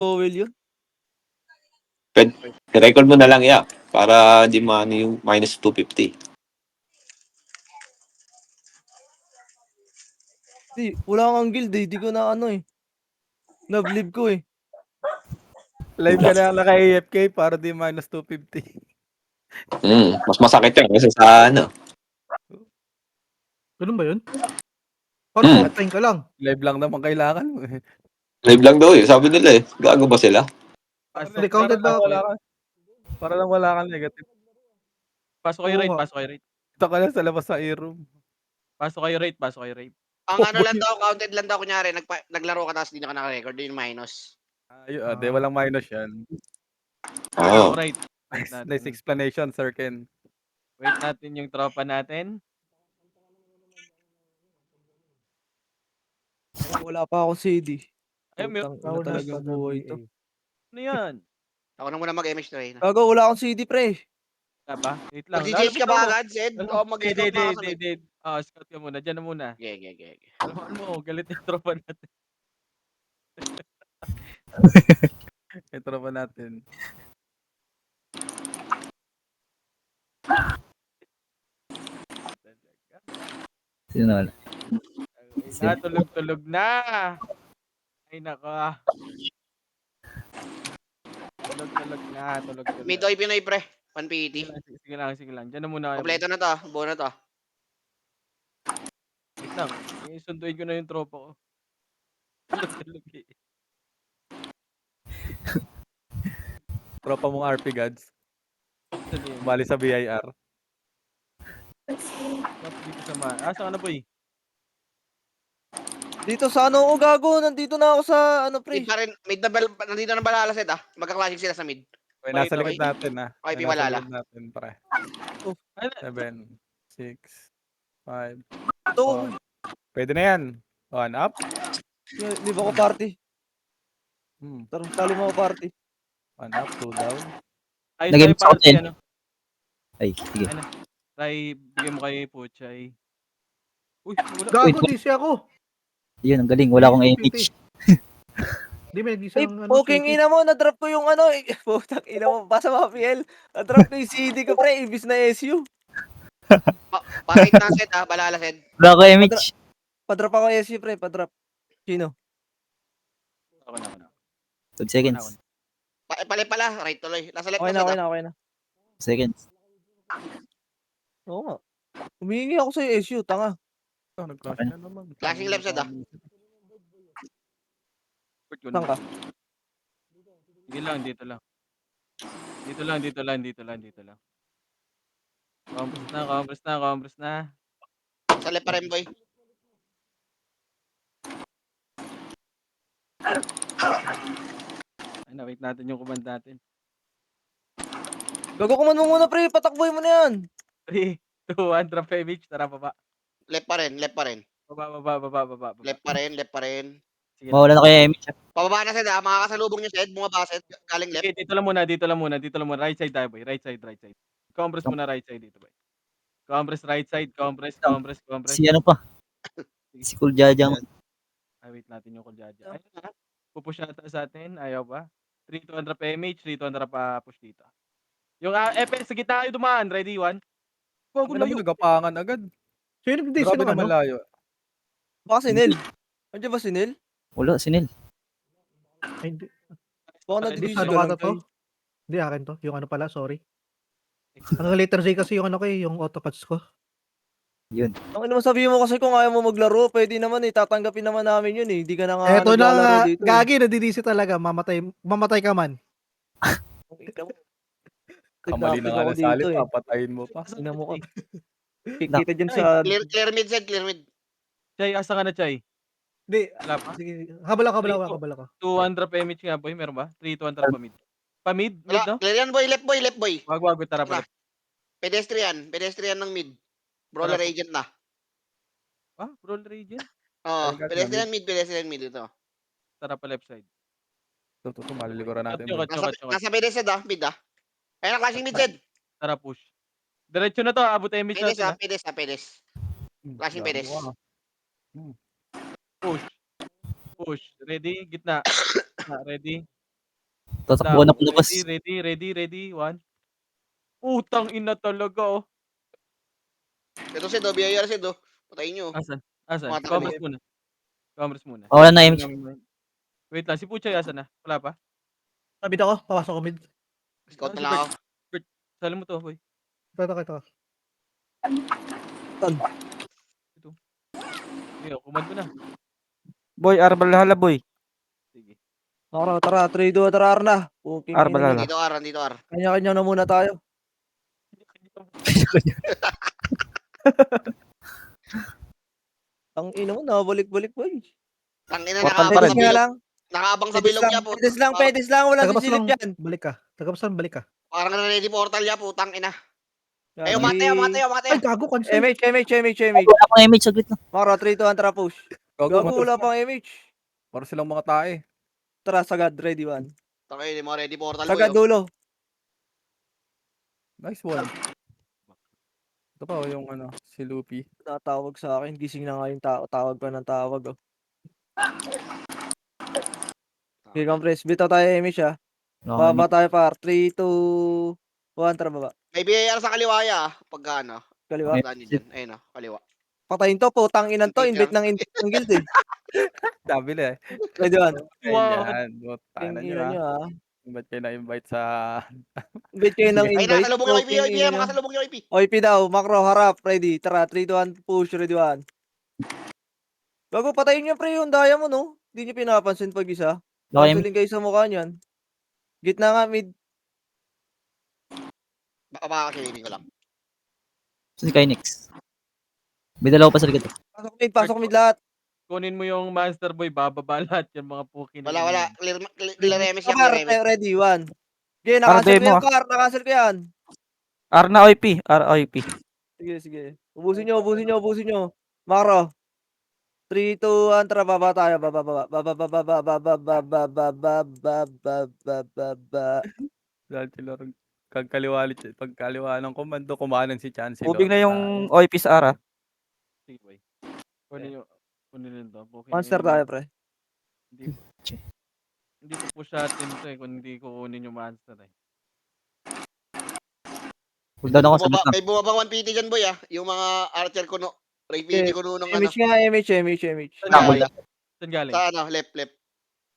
Powell yun. Record mo na lang yan. Para di maano yung minus 250. Di, wala kang guild eh. Di ko na ano eh. Nablib ko eh. Live ka na lang naka-AFK para di minus 250. Mas masakit yan kasi sa ano. Ganun ba yun? Parang patayin ka lang. Live lang naman kailangan mo eh. Live lang daw eh. Sabi nila eh. Gago ba sila? Hindi, counted ba? Para lang wala kang negative. Pasok kayo raid, pasok kayo raid. Ito ka lang sa labas sa A-room. Pasok kayo raid, pasok kayo raid. Ang ano lang daw, counted lang daw kunyari, naglaro ka tapos di na ka naka-record, yun yung minus. Ayun, di walang minus yan. Oo. Raid. Nice explanation, Sir Ken. Wait natin yung tropa natin. Wala pa akong CD. Ay, Putang ina talagang buhay ito. Ano yan? Ako na muna mag-MH try na. Gago, wala akong CD pre. Ba? Wait lang. Mag-GH ka ba agad, Zed? O mag-scout na ka sa mid? Scout ka muna. Diyan na muna. Gege. Alam mo, galit yung tropa natin. Yung tropa natin. Sino wala? Tulog na. Ay, naka. Tulog na. Mid-oy Pinoy, pre. 180. Sige lang. Diyan na muna. Kompleto na to. Buo na to. Wait lang. Isunduin ko na yung tropa ko. Tulog eh. Tropa mong RP Gods. Bali sa BIR. Dito sa saan ka na, boy? Dito sa ano ko gago, nandito na ako sa ano pre. Mid pa rin. Nandito na balala, Zed ah. Magka-classic sila sa mid. Okay, nasa likod natin ah. Okay, Nasa piwalala. likod natin, pre. 7, 6, 5, Ito, Pwede na yan. 1 up. hindi ba ako party? Tara, tali mo ako party. 1 up, 2 down. Ay, Nag-MX try ako din. ano. Ay, sige. Try, bigyan mo kay Puchay. Uy, wala. Gago, DC ako. Yun, ang galing. Wala akong image. Di may DC Ay, ang poking ina mo, na-drop ko yung ano, putang ina mo, basta mga PL. Na-drop ko yung CD ko pre, ibis na SU. Pakit na, Zed ah. Balala, Zed. Wala akong image. Pa-drop ako SU pre, pa-drop. Sino? Ako na. 2 seconds. Pala. Right tuloy. Nasa left Okay na, Zed na, ah. okay na. Seconds. Oo nga. Humingi ako sa SU, tanga. Nag-clash na naman. Flashing left, Zed ah. Saan ka? Sige lang, dito lang. Dito lang. Compress na. Sa left pa rin, boy. Ay, wait natin yung command natin. Gago ko man mo muna pre, patakboy mo na yan. 3, 2, 1, drop image. Tara, baba. Left pa rin. Baba. Left pa rin. Sige. Mawala na kayo image. Pababa na, Zed ah. Makakasalubong niyo, Zed. Bumaba, Zed. Galing left. Okay, dito lang muna. Right side tayo, boy. Right side. Compress muna right side dito, boy. Compress right side. Compress. Si ano pa? Si Cool Jajang. Ay, wait natin yung Kuljaja. Ayun na. Pupush na sa atin. Ayaw ba? 3-200 pa MH, 3-200 pa push dito. Yung FS sa gitna kayo dumaan. Ready, 1? Bago na nagapangan agad. Sino yung DC Grabe ng na ano? malayo. Baka si Nel. Andiyan ba si Nel? Wala, sinil. Ay, hindi. Baka Hindi, nag-DC Ano ka ka lang to? kay. Hindi, akin to. Yung ano pala, sorry. Ang letter Z kasi yung ano ko eh, yung autopats ko. Yun. Ang ina mo sabihin mo kasi kung ayaw mo maglaro, pwede naman eh, tatanggapin naman namin yun eh. Hindi ka na nga Eto na nga, naglalaro dito. gagi, nadi-DC talaga. Mamatay ka man. Kamali na nga ako na sali, dito eh. papatayin mo pa. Ina mo ka. Kikita dyan sa... Clear mid, Zed. Clear mid. Chay, asa ka na, Chay? Hindi, Wala pa. sige. Habal ako. 200 pa MH nga, boy. Meron ba? 3-200 pa mid. Pa mid? Mid, Wala. no? Clear yan, boy. Left, boy. Wag. Tara pa. Pedestrian ng mid. Brawler Tara. agent na. Roll region. Oo, Ay, pedestrian mid ito. Tara pa left side. Ito, malilikuran natin. Katyo. Nasa pedestrian ah, mid ah. Ayun ang clashing mid, Zed. Tara, push. Diretso na to, abot MH natin, ha? Pedes. Clashing pedes. Push. Ready? Gitna. Ready? Tatakbo na palabas. Ready. 1. Putang ina talaga, oh. Ito Sid, oh, BIR Sid, oh. Patayin nyo. Asan? Mga Commerce takbo. muna. Commerce muna. Wala na MH. Wait lang, si Puchay asan na? Wala pa? Sabi ako, papasok ko mid. Scout na Si lang ako. Bert, sali mo to, boy. Ito. Sige, command mo na. Boy, Arbalhala boy. Sige. Makro, tara, 3, 2, tara, R na. Puking ina Arbalala. niyo. Dito R, dito R. Kanya-kanya na muna tayo. Ang ina mo, nabalik-balik boy. Tangina, Portal pa nakaabang rin. sa Pedis nga bilog. lang. Nakaabang sa Pedis bilog lang, niya po. pedis lang, walang Tagabas sisilip lang. yan. Balik ka. Tagabas lang, balik ka. Parang ready portal niya po, tangina. Ay, Gabi. umatay. Ay, gago, cancel. MH. Wala akong MH, saglit lang. Makro, 3, 2, 1, tara, push. Gago, Gago, wala pang MH. para silang mga tae. Tara, sagad, ready, 1. Tangina, mo ready portal boy. Sagad Oh. dulo. Nice one. Ito pa, yung si Luffy. Natawag sa akin, gising na nga yung tao, tawag pa ng tawag, oh. Okay, compress, bitaw tayo MH, ah. Baba tayo par, 3, 2, 1, tara baba. May BIR sa kaliwaya, pagka ano. Kaliwa. Saan yun dyan? Ayun, oh, kaliwa. Patayin to, putang inan to, invite ng guild, eh. Sabi na eh. Ready, 1. Wow. Ayan, butang na nyo Tingnan nyo, ah. Ba't kayo na-invite sa... Invite kayo ng Ay, invite. nakasalubong yung IP, Puking ina nyo. makasalubong yung IP. OIP daw, macro, harap, ready. Tara, 3, 2, 1, push, ready, 1. Bago, patayin nyo pre yung daya mo, no? Hindi nyo pinapansin pag isa. Okay, Canceling kayo sa mukha niyan. Gitna nga, mid. Baka makakakilibin ko lang. si Kynix. May dalawa pa sa likod. Pasok mid lahat. Kunin mo yung Master Boy, bababa lahat yung mga pukin. Wala. Clear remes yan, Par, clear remes. ready, 1. Okay, Para nakancel ko demo, yan, par. Nakancel ko yan. R na OIP. R OIP. Sige. Ubusin nyo. Macro. 3, 2, 1, tara, baba tayo. Baba. Dahil sila pagkaliwa ng komando, kumanan si Chancellor. Moving na yung OIP sa ara. Sige, boy. Kunin to. Pukin Monster na tayo, yun. pre. Hindi ko push natin to eh, kung hindi ko kunin yung monster eh. Huwag daw ako sagot lang. May bumabang 1PT dyan, boy, ah. Yung mga archer ko, no. Ray PT ko nung ano. MH nga, MH. Galing. Saan galing? Sa ano, left.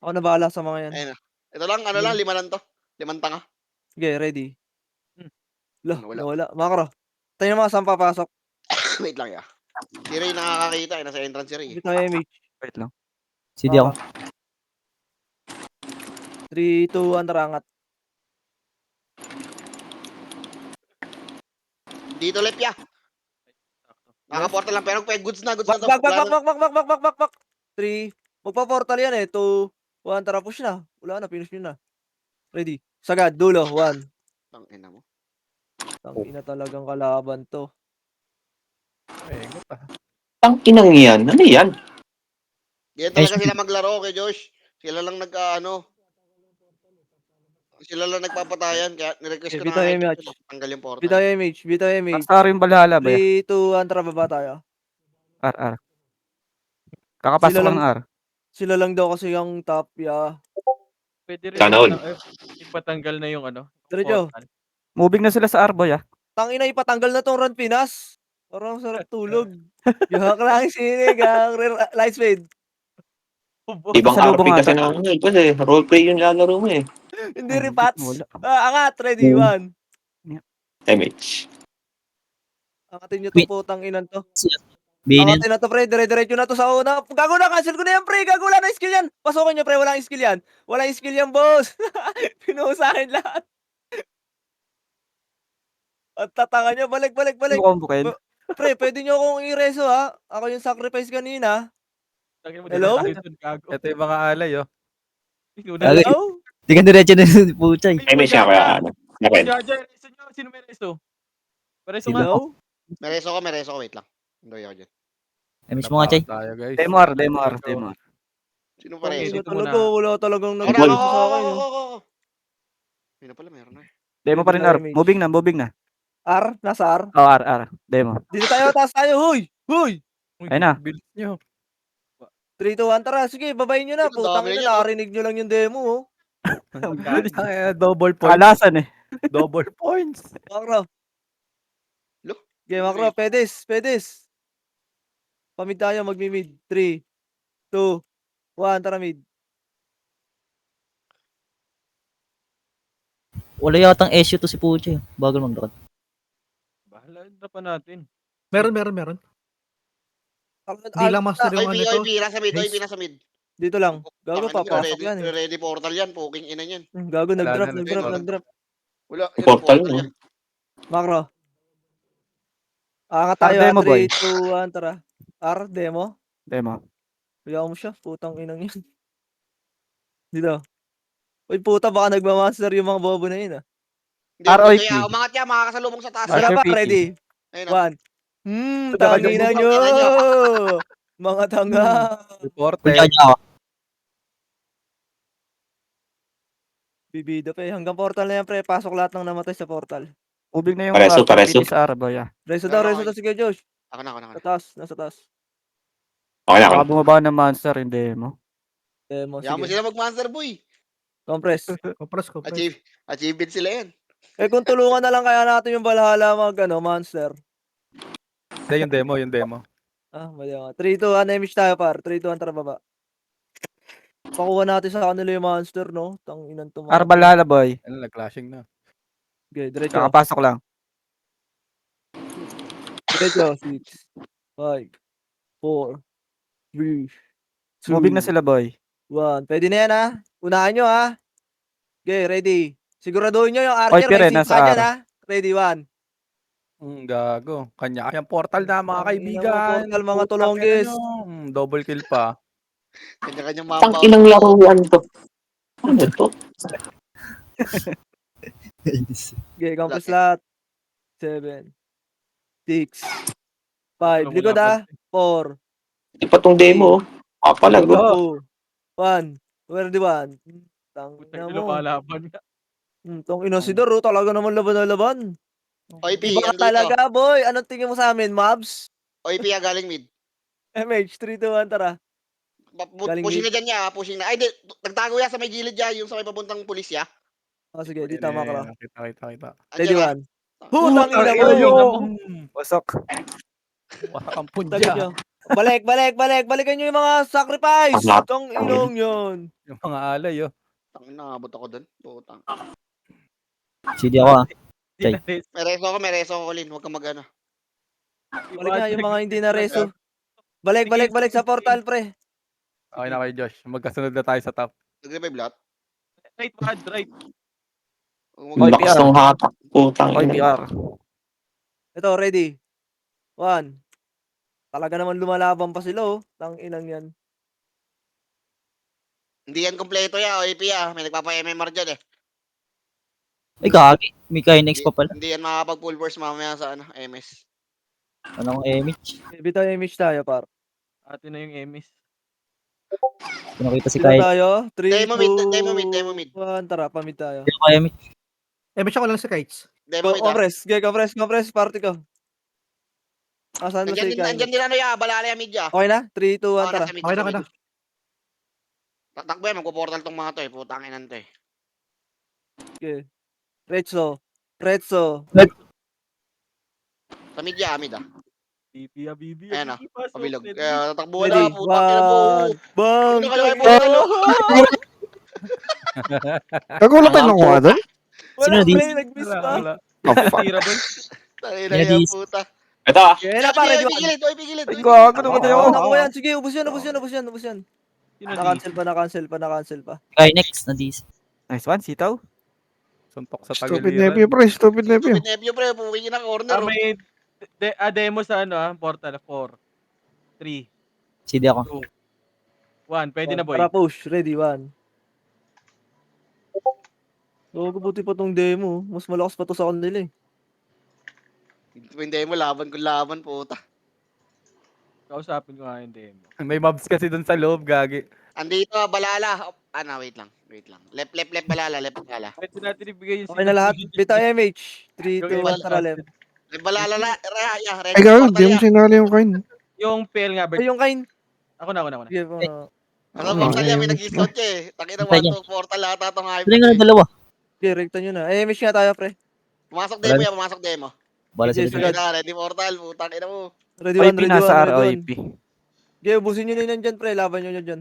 Ako na bahala sa mga yan. Ayun na. Ito lang, ano lang, 5 lang to. 5 tanga. Sige, ready. Lah, Nawala. nawala. Macro. Tayo naman saan papasok. Wait lang, ya. Si Ray nakakakita, eh. Nasa entrance si Ray. Dito tayo, MH. Wait lang. CD ako. 3, 2, 1, tara, angat. Dito left, ya. Nakaportal lang, pero goods na to. Back. 3. Magpa-portal yan eh. 2, 1, tara, push na. Wala na, finish nyo na. Ready. Sagad, dulo, 1. Tangina mo. Tangina talagang kalaban to. Tangkinang yan. Ano yan? Yan talaga sila maglaro kay Josh. Sila lang sila lang nagpapatayan. Kaya nirequest ko Bitaw na yung nga match. tanggal yung portal. Bitaw MH. Sa ara yung Valhalla ba? 3, 2, 1, tara, baba tayo. R. Kakapasok Sila lang ng R. Sila lang daw kasi yung top, ya. Pwede rin Sana all. ipatanggal na yung ano. Diretso. portal. Moving na sila sa R, boy, ah. Tangina, ipatanggal na tong Run Pinas. Parang sarap tulog. Gahak lang sinig, light speed. Ibang Pasalubong RP kasi ata. na kasi roleplay yung lalaro mo eh. Hindi Ay, repats. wala. Angat, ready, 1. MH. Angatin nyo to, Wait. putang inan to. Binin. Angatin na to, pre. Dire-diretso na to sa una. Gago na, cancel ko na yan, pre. Gago, wala na skill yan. Pasukin nyo, pre. Walang skill yan. Walang skill yan, boss. Pinuusahin lahat. At tatanga nyo, balik. Combokin. Pre, pwede nyo akong i-reso, ha? Ako yung sacrifice kanina. Hello? Ito yung mga alay, oh. Hello? Di ka diretso na yung puchay. MH nga kaya ano. Nakin. Reso nyo. Sino may reso? Reso nga. Hello? May reso ko, wait lang. Hindi ako dyan. MH mo nga, Chay. Tayo, guys. Demo R. Sino pa reso? Dito muna. Wala talagang Ako nag-reso na, sa akin. ako. Ayun na pala, meron na. Demo pa rin R. Moving na. R? Nasa R? Oh, R. Demo. Dito tayo, taas tayo. Huy! Ayun na. Build nyo. 3, 2, 1, tara. Sige, babayin nyo na. Ito, Putang dami ina, na yan, oh. nakarinig nyo lang yung demo, oh. Double points. Alasan eh. Double points. Makro. Look. Okay, Makro. Pedes. Pamid tayo, magmi-mid. 3, 2, 1, tara mid. Wala yatang issue to si Puche. Bagal mag-draw. Bahala na pa natin. Meron. Hindi Ah, lang master yung ano to. OIP, nasa mid, OIP, Haze. nasa mid. dito lang. Gago, Tangina, papasok yan eh. Ready portal yan, poking ina yan. Gago, Wala na, nag-drop. Wala, yan ang Portal portal mo. yan. Makro. Angat tayo, demo, boy. 3, 2, 1, tara. Demo. Demo. Kaya mo siya, putang inang yan. Dito. Uy, puta, baka nagmamaster yung mga bobo na yun ah. Hindi, ROIP. kaya umangat yan, makakasalubong sa taas. Archer Tara ba, PT. ready? Ayun na. 1. Tara, Tangina ganun. nyo! Tangina nyo. Mga tanga. Reporter. Pucha niya ako. Bibida pa eh. Hanggang portal na yan, pre. Pasok lahat ng namatay sa portal. Moving na yung Pareso. PT sa R, boy. Reso Wala daw, na, sige Josh. Ako na. Sa taas, nasa taas. Okay na. Baka bumaba ng monster yung demo. Demo, Kaya mo sige. sila mag-monster boy. Compress. Compress. Achievement sila yan. Eh kung tulungan na lang kaya natin yung Valhalla monster. Hindi, yung demo. Mali ako. 3, 2, 1, image tayo par. 3, 2, 1, tara baba. Pakuha natin sa kanila yung monster, no? Tanginan to. R balala, boy. Ano, nag-clashing na. Okay, diretso. Kakapasok lang. Diretso. 6, 5, 4, 3, 2, Moving na sila, boy. 1. Pwede na yan, ha? Unahan nyo, ha? Okay, ready. Siguraduhin nyo yung archer. Pire, May nasa seat pa dyan, R. ha? Ready, 1. Gago. Kanya-kanyang portal na, mga Tangina mo, kaibigan. portal, mga Putang tulonggis. ina nyo. Double kill pa. Kanya-kanyang Tang mapa. inang laruan to. Ano to? Okay, compress lahat. 7, 6, 5. Likod, ha? 4, Hindi pa tong demo. Kapalag. oh. 2, 1. Ready, 1. Tangina Putang ina, mo. lumalaban nga. Tong ina si Daro, talaga naman laban na laban. OIP, Iba ka andito. talaga, boy. Anong tingin mo sa amin, Mavs? OIP, galing mid. MH, 3, 2, 1, tara. Galing Pushing mid. na dyan niya, pushing na. Ay, di, nagtago yan sa may gilid niya, yung sa may papuntang pulis ya. Sige, di tama ka ra. Kita. Ready, Andyan, 1. Putang ina mo. Pasok. Wala kang punja. Tagal nyo. Balikan nyo yung mga sacrifice. Lahat. Tong inong yun. Yung mga alay, oh. Tangin na, abot ako dun. Putang. CD ako ah. Okay. May reso ako, Lin. Huwag kang mag-ano. Balik na yung mga hindi na reso. Balik sa portal, pre. Okay na kayo, Josh. Magkasunod na tayo sa top. Nag-revive lahat. Right, Brad, right. Huwag Ang mag- lakas ng hatak. Putang Oy, ina. PR. Ito, ready. 1. Talaga naman lumalaban pa sila, oh. Tang inang yan. Hindi yan kompleto ya, OIP ya. May nagpapa-MMR dyan eh. Ay, kagi. May Kinex pa pala. Hindi yan makakapag-full burst mamaya sa ano, MS. Anong image? Bitaw image tayo, par. Atin na yung emis. Pinakita si Sino Kinex. tayo? 3, Demo mid, 2, demo mid. 1, tara, pamid tayo. Yung image. MH ako lang si Kites. Demo mid ah. Compress, party ko. Asan mo si Nandiyan Kain? din ano ya, balala ya mid ya. Okay na? 3, 2, 1, Oo, tara. nasa mid, Okay na, nasa okay na. mid. Tatakbo yan, magpo-portal tong mga to eh. Putang inan to eh. Okay. Retso. Sa mid ya, mid ah. BP, BB. Ayan ah, pasok, Pabilog. ready. Kaya tatakbo Ready? na, putang ina mo. Bang! Ano kayo portal oh? Kagulat tayo nakuha doon? Wala, Sino di? pre, nag-miss Wala, pa. Oh, wala. fuck. Tira doon. Tangina Ready? yan, puta. Ito ah. Okay na, pare. Oy, pigilid, oy, pigilid. Ay, gago naman Oo, yun. nakuha yan. Sige, ubus yan. Sino di? Na-cancel pa. Kinex na DC. Nice one, sitaw. Suntok sa Stupid tagiliran. nephew, pre. Stupid nephew. Stupid nephew pre, puwi na corner oh. May demo sa ano portal. 4, 3, CD ako. 1. Pwede na boy. Tara, push. Ready, 1. Logo, buti pa tong demo. Mas malakas pa to sa kanila eh. Yung demo, laban kung laban, puta. Kausapin ko nga yung demo. May mobs kasi dun sa loob, gagi. Andito, balala. Wait lang. Left, balala. Pwede natin ibigay yung Okay na lahat. Bitaw MH. 3, 2, 1, tara, left. Left, balala, Ay, gawin. Di mo sinali yung kain. Yung pair nga, Bert. Ay, yung Kain. Ako na. Sige, Ano Oo, portal yan, may eh, nag-slot ka eh. Takina Hintay 1 niya. 2 portal ata itong hype. Tuloy nga ng dalawa. Okay, rekta nyo na. Eh, miss nga tayo, pre. Pumasok Wala demo yan, pumasok demo. Bala Sige, sila sige. dyan. Ayun na, ready portal, putang ina mo. Ready OIP 1, ready 1, nasa R, ready 1. OIP. Okay, ubusin nyo na yun dyan, pre. Laban nyo nyo dyan.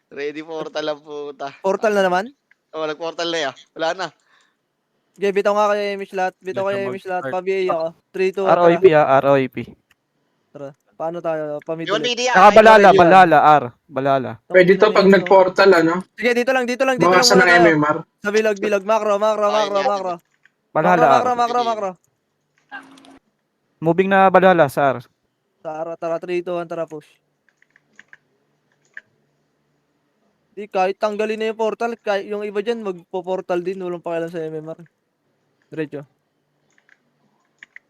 Ready portal ang puta. Portal na naman? Oh, nag-portal na yan. Wala na. Okay, bitaw nga kay Emish lahat. Bitaw Medyo kay Emish lahat. mag-start. Pa-BA ako. 3, 2, 1, tara. ROIP ROIP. Paano tayo? Iwan Pamid ulit. PD yan. Saka Ay, balala, ready, balala, R. Balala. Pwede to pag nag-portal, ano? Sige, dito lang muna Bawasan ng tayo. MMR. Sa bilog. Macro. Balala, R. Macro. Moving na balala sa R. Tara, 3, 2, 1, tara, push. Di, kahit tanggalin na yung portal, kahit yung iba dyan, magpo-portal din. Walang pakialam sa MMR. Diretso.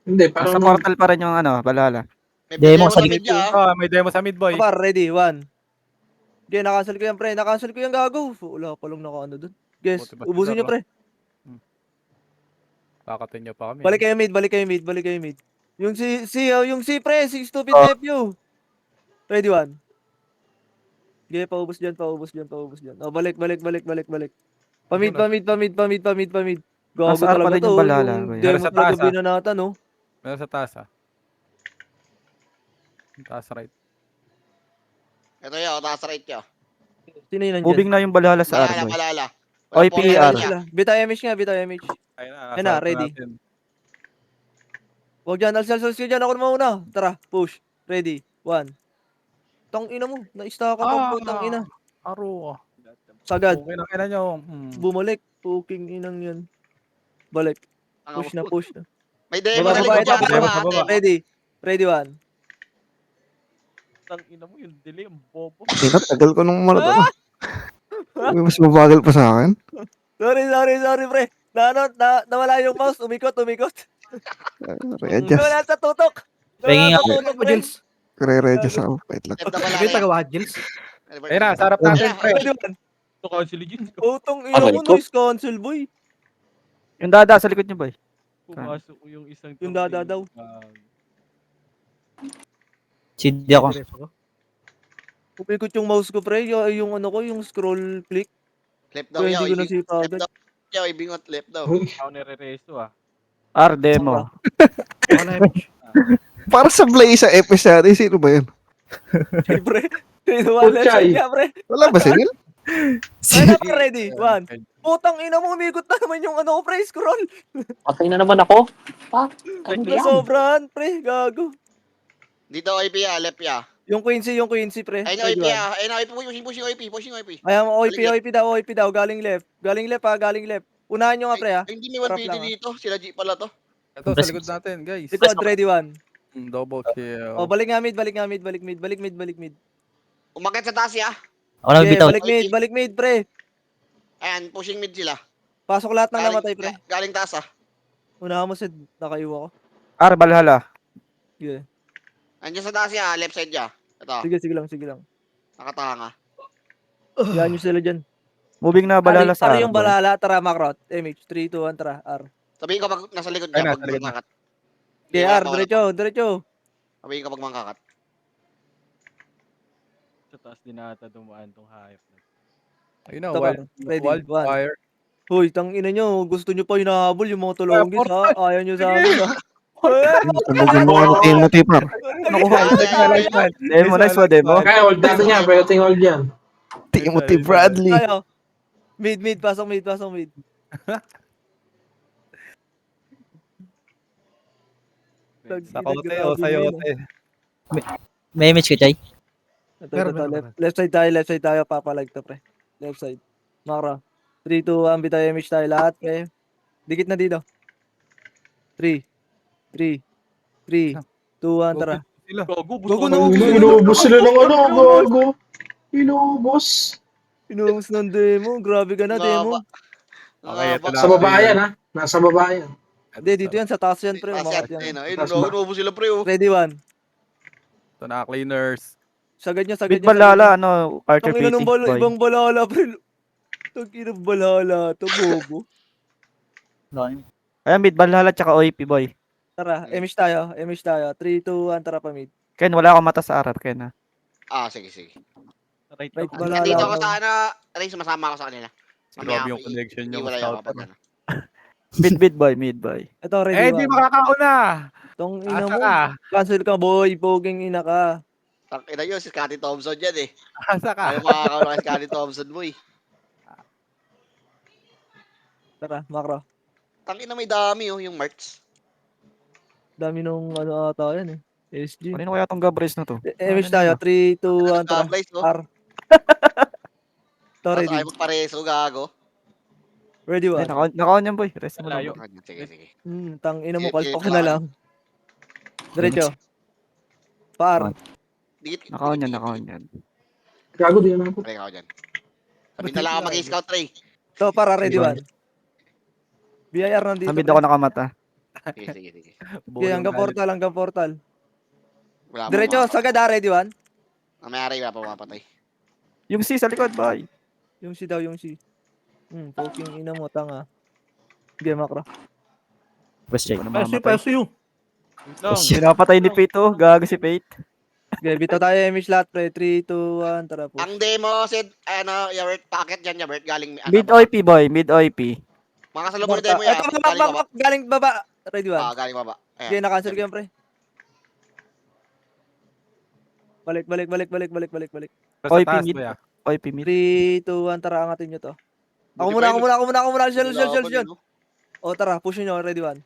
Hindi, Nasa parang portal pa rin yung balala. May Demo demo sa sa media. May demo sa mid boy. Kapar, ready, 1. Okay, nakancel ko yan, pre. Nakancel ko yung gago. Wala pa lang naka-ano dun. Guys, Buti ba ubusin sila, nyo, pre. Kakatin nyo pa kami. Balik kayo mid. Yung si pre, si stupid Oh. nephew. Ready, 1. Okay, paubos dyan. Oh, balik. Pamid. Gago Nasa R pa talaga rin to. yung balala, Yung boy. demo Nasa talaga taas, ah. binanata, no? Meron sa taas Taas right. Ito yun, taas right yun. Sino yun nandyan? Moving na yung balala sa R, boy. Malala. Oy, portal PR. yan. Sila. Bitaw MH nga. Ayun na, Ayun na, nasa ready. natin. Huwag dyan, alsal ka dyan. Ako na mauna. Tara, push. Ready, 1. Tang ina mo. Na-stack ka pa, putang ina. Aro. Sagad. Okay na kina nyo. Bumalik. Puking inang yan. Balik. Ang Push na, abot. push na. May demo Baba, sa likod ito, yan. baba. Baba, demo. Ready, 1. Tang ina mo yung delay, ang bobo. tagal ko nung maraton. Uy, mas mabagal pa sa akin. Sorry, pre. Nawala yung mouse. Umikot. Re-adjust. Nawala sa tutok. Penging Nawala sa ako. tutok, Mo, pre. Jils. Re-adjust ako. Wait lang. Left na wala Wait, na yan. tagawa, Jils. Ayun na, sarap natin, pre. Ready, 1. Ito cancel yun. Putong ina mo, Aray ko. noise cancel, boy. Yung dada sa likod niyo, boy. Pumasok ko yung isang Yung dada daw. CD ako. Diretso ko. Umikot yung mouse ko, pre. Yung ano ko, yung scroll click. Left daw Kaya yan. hindi ko nasipa Left agad. daw. Yaw, ibingot left daw. Ako nire-resto R, demo. Wala MH. Para sa play sa FS natin, sino ba yun? Hey, pre. Wala Puchay. siya, pre. Wala ba sinil? Ay, na, pre, ready. 1. Putang ina mo, umikot na naman yung ano ko, pre. Scroll. Patay na naman ako. Sobrahan, pre. Gago. Dito OIP ya, left ya. Yung Quincy, pre. Ayun Ready, OIP 1. ya. Ayun OIP, pushing OIP. Ayan, Galing OIP daw. Galing left. Galing left. Unahan nyo nga, pre, ha. Ay, hindi may Harap 150 lang, ah. dito. Sila G pala to. Ito, sa likod natin, guys. Likod, ready, 1. Double kill. Oh, balik nga mid. Umakyat sa taas ya. Ako na Okay, bitaw. balik mid, pre. Ayan, pushing mid sila. Pasok lahat ng namatay, pre. Galing taas ah. Unahan mo, Sid. Nakaiwa ko. R, balala. Yeah. Andiyan sa taas ya, left side ya. Ito, Sige lang. nakatanga. Yan nyo sila dyan. Moving na balala sa Tara R, yung boy. balala. Tara, Makrot. MH. 3, 2, 1, tara. R. Sabihin ko pag nasa likod Ayun niya, na, pag sa likod na. mangkakat. Okay, Wala R. pa, wala Diretso. Sabihin ko pag mangkakat. Sa taas din ata dumaan tong hayop na. Ayun na, Ito pa. Ready, wildfire. Hoy, tang ina nyo. Gusto nyo pa hinahabol yung mga tulonggis, ha? Ayaw nyo sa amin, ha? Tandagin mo ano Timothy, par. Nakuha. Demo, nice one, demo. Kaya hold natin yan, pwede ting hold yan. Timothy Bradley. Tayo. Mid. Pasok mid. Sayote. May image ka, Chay? Meron. Left side tayo. Papalag to, pre. Left side. Makra. 3, 2, 1, bitaw image tayo lahat, pre. Dikit na dito. 3, 2, 1, tara. Sila. Gago, Gago na, Inuubos sila ng ano, gago. Inuubos. Inumus ng demo. Grabe ka na, demo. Okay, ito na. Sa babayan, ha? Nasa babayan. Hindi, dito yan. Sa taas yan, pre. Taas Umangat yan. yan. Ayun, inuubo sila pre oh. Ready, 1. Ito na, cleaners. Sagad nyo. Mid balala, ano, Archer Tang ina Fitting, ng boy. ibang balala, pre. Tang ina ng balala. Ito, bobo. Ayan, mid balala, tsaka OIP, boy. Tara, image tayo. 3, 2, 1, tara pa mid. Ken, wala akong mata sa R, Ken, ha. Sige, sige. Right Right, ako. wala Nandito lang. ako sa ano, Ray, sumasama ako sa kanila. Grabe yung connection nyo, Iiwalay ako scouter. pag ano. Mid boy, mid boy. Ito, ready Eh, di one. makakauna! Tong ina Asa mo. ka? Cancel ka, boy. Poging ina ka. Tangina yun, si Scotty Thompson yan eh. Asa ka? Ayaw makakauna kay Scotty Thompson, boy. Tara, makro. Tangina may dami oh, yung marks. Dami nung ano ata yan eh. SG. Kanino kaya tong Gabres na to? Image tayo. 3, 2, 1, tara. Guys, oh. R. Ito, Tapos ready. ayaw magpareso, gago. Ready Eh, one. naka-on yan boy. Rest mo lang. Layo. boy. Sige, sige. Tang ina mo, Sige, kaltok sige, na pala. lang. Diretso. Par. Dikit, Naka-on yan, naka-on yan. Gago, di na ako. Pare ako dyan. Sabi na lang ako mag-scout, Ray. Ito, para ready Sige. one. BIR nandito. Samid pre. ako nakamata. Sige, sige, sige. Okay, hanggang portal, hanggang portal. Wala Diretso, sagad ready one. Mamaya Ray, wala pa mapatay. Yung C sa likod, boy. Yung si daw, yung si. Poking ina mo, tanga. Game makro. Press check. Ano Peso, mamatay? peso yung. Wait lang. Pinapatay ni Pate oh. Gago si Pate. Okay, bitaw tayo image lahat pre. 3, 2, 1, tara po. Ang demo, said, ano, Yabert, packet dyan, Yabert, galing, ano, Mid OP boy, mid OP. mga kasalubong yung demo yan, Ito, galing baba. galing baba. Ready one. Galing baba. Okay, Ayan. na-cancel ko yan pre. Balik. Sa Oy, taas, mid. kuya. OP mid. 3, 2, 1, tara angatin nyo to. Ako muna. Shell. O tara, push nyo, ready one.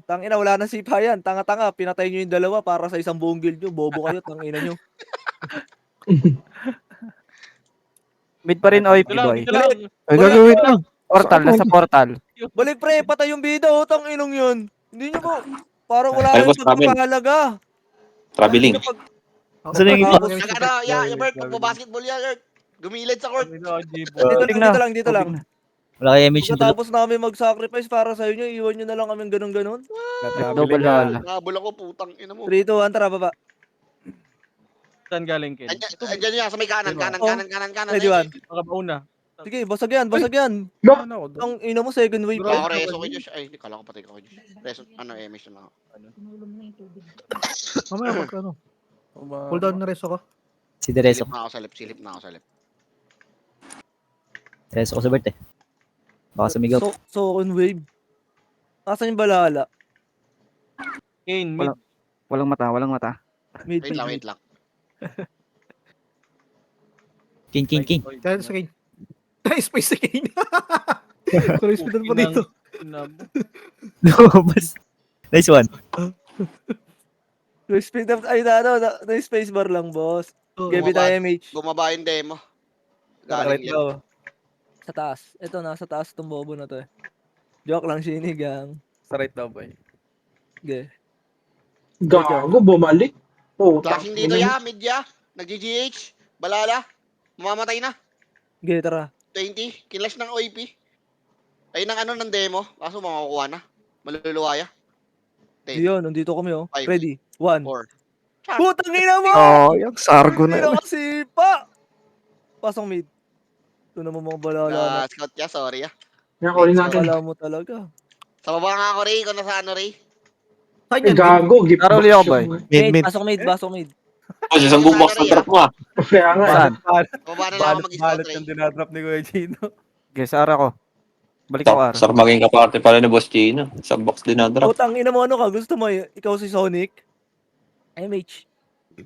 Tangina, wala nang sipa yan. Tanga-tanga, pinatay nyo yung dalawa para sa isang buong guild nyo. Bobo kayo, tangina nyo. Mid pa rin OP Dito lang, boy. dito lang. Ay, gagawin lang. Portal, nasa portal. Balik pre, patay yung bida, tanginong yun. Hindi nyo po, parang wala Ay, yung boss, travel. pagpapahalaga. Traveling. Saan yung iba? Yabert, magbabasketball yan, Yabert. Gumilid sa court. Dito lang. Wala kay image yung dalawa. Pagkatapos namin mag-sacrifice para sa inyo, iwan nyo na lang kami ganun-ganun. Double hala. Nabula ko, putang ina mo. 3, 2, 1, tara, baba. Saan galing, Ken? Andyan yan, sa may kanan. Ready one. Baka mauna. Sige, basag yan. Ano ako doon? Ang ina mo, second wave. Bro, ako reso kay Josh. Ay, hindi, kala ko patay ka kay Josh. Reso, ano, MS na ako. Mamaya mag ano. Hold down na reso ko. Si Dereso. Silip na ako sa lip. Dereso ko sa Bert eh. Baka sumigaw. Second wave. Asan yung balala? Kane, mid. Walang mata. Mid. Wait lang. King. Kaya sa Kane. Space sa Kane. Tuloy speed pa dito. Lumabas. Nice one. Speed up, ay na space bar lang, boss. Give it MH. Bumaba yung demo. Galing yan. Ito. Sa taas. Ito, nasa taas tong bobo na to eh. Joke lang, sinigang. Sa right daw, boy. Okay. Gago, bumalik. Oh, Flashing dito ya, midya. Nag-GGH. Balala. Mamamatay na. Okay, tara. 20. Kinlash ng OIP. Ayun ang ano ng demo. Kaso makakuha na. Maluluwaya. 10, Yun, nandito kami oh. 5, Ready. 1. 4. Putang ina mo! Oh, yung sargo na Ina yun. kasi pa! Pasong mid. Ito naman mga balala na. Scout ya, sorry ya. Yan, kunin natin. Kala mo talaga. Sa baba nga ako, Ray. Kung nasa ano, Ray. Saan Ay, yan? gago. Gift Naro box ulit ako, yung- boy. Mid. Pasok mid. Oh, isang boombox na drop mo ah. Kaya nga. Saan? Sa baba na lang ako mag-scout, Balat Ray. yung dinadrop ni Kuya Gino. Okay, sa ara ko. Balik ako ara. Sarap maging kaparte pala ni Boss Gino. Isang box din na drop. Putang ina mo ano ka? Gusto mo ikaw si Sonic? MH.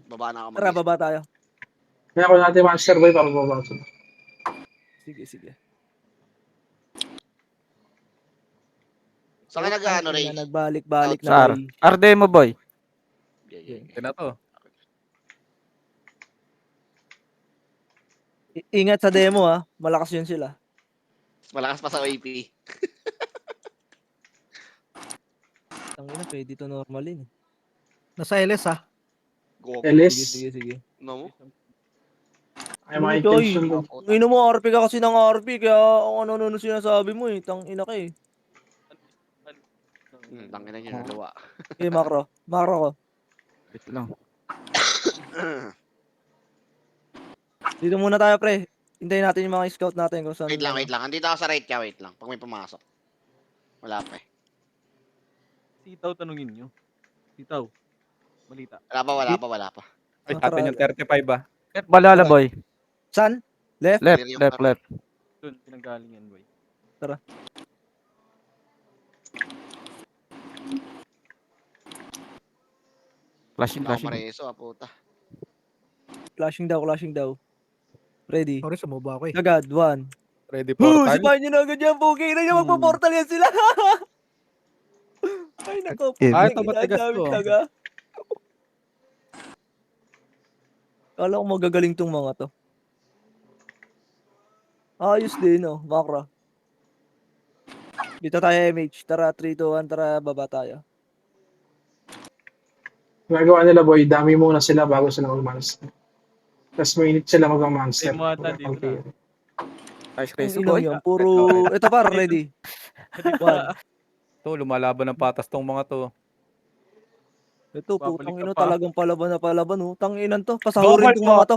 Baba na ako Tara, mag-scout. baba tayo. Kaya ko natin master boy para babasok. Sige. Saan ka nag-ano, Ray? Nagbalik-balik Sa ara. na. Arde mo boy. Ito na to. Ingat sa demo ha. Malakas yun sila. Malakas pa sa OIP. Tangina, pwede to normalin. Nasa LS ha. Go. LS. Sige. No mo? Ay, mga Joy. intention ko. Ngayon mo, RP ka kasi ng RP, kaya ano sinasabi mo eh. Tangina ka eh. Tangina nyo, naluwa. Okay, macro ko. Wait lang. Dito muna tayo, pre. Hintayin natin yung mga scout natin kung saan. Wait lang. Andito ako sa right ka, wait lang. Pag may pumasok. Wala pa eh. Sitaw, tanungin nyo. Sitaw. Balita. Wala pa. Ay, sa atin yung 35 ah. Left Balala boy. Saan? Left? Left, Clear yung left, ano. left. Doon, pinanggaling yan, boy. Flashing, Wala akong flashing. mareso, puta. Flashing daw. Ready. Sorry, sumuba ako eh. Agad, 1. Ready portal. Sipahin nyo na agad yan, Pugi. Na yung magpa-portal yan sila. Ay, nako. Eh, Ah, Pugi, ito matigas daming to. taga. Kala ko magagaling tong mga to. Ayos din, oh. Makra. Dito tayo, MH. Tara, 3, 2, 1. Tara, baba tayo. Gagawa nila boy, dami muna sila bago sila mag-monster. Tapos mainit sila mag-monster. Ay, mga dito na. Ice Ang crazy inang boy. yan. Puro... Ito par, ready. 1. To, lumalaban ng patas tong mga to. Ito, Babalik putang ka ino, pa. talagang palaban na palaban, oh. Tanginan to, pasahurin tong mga to.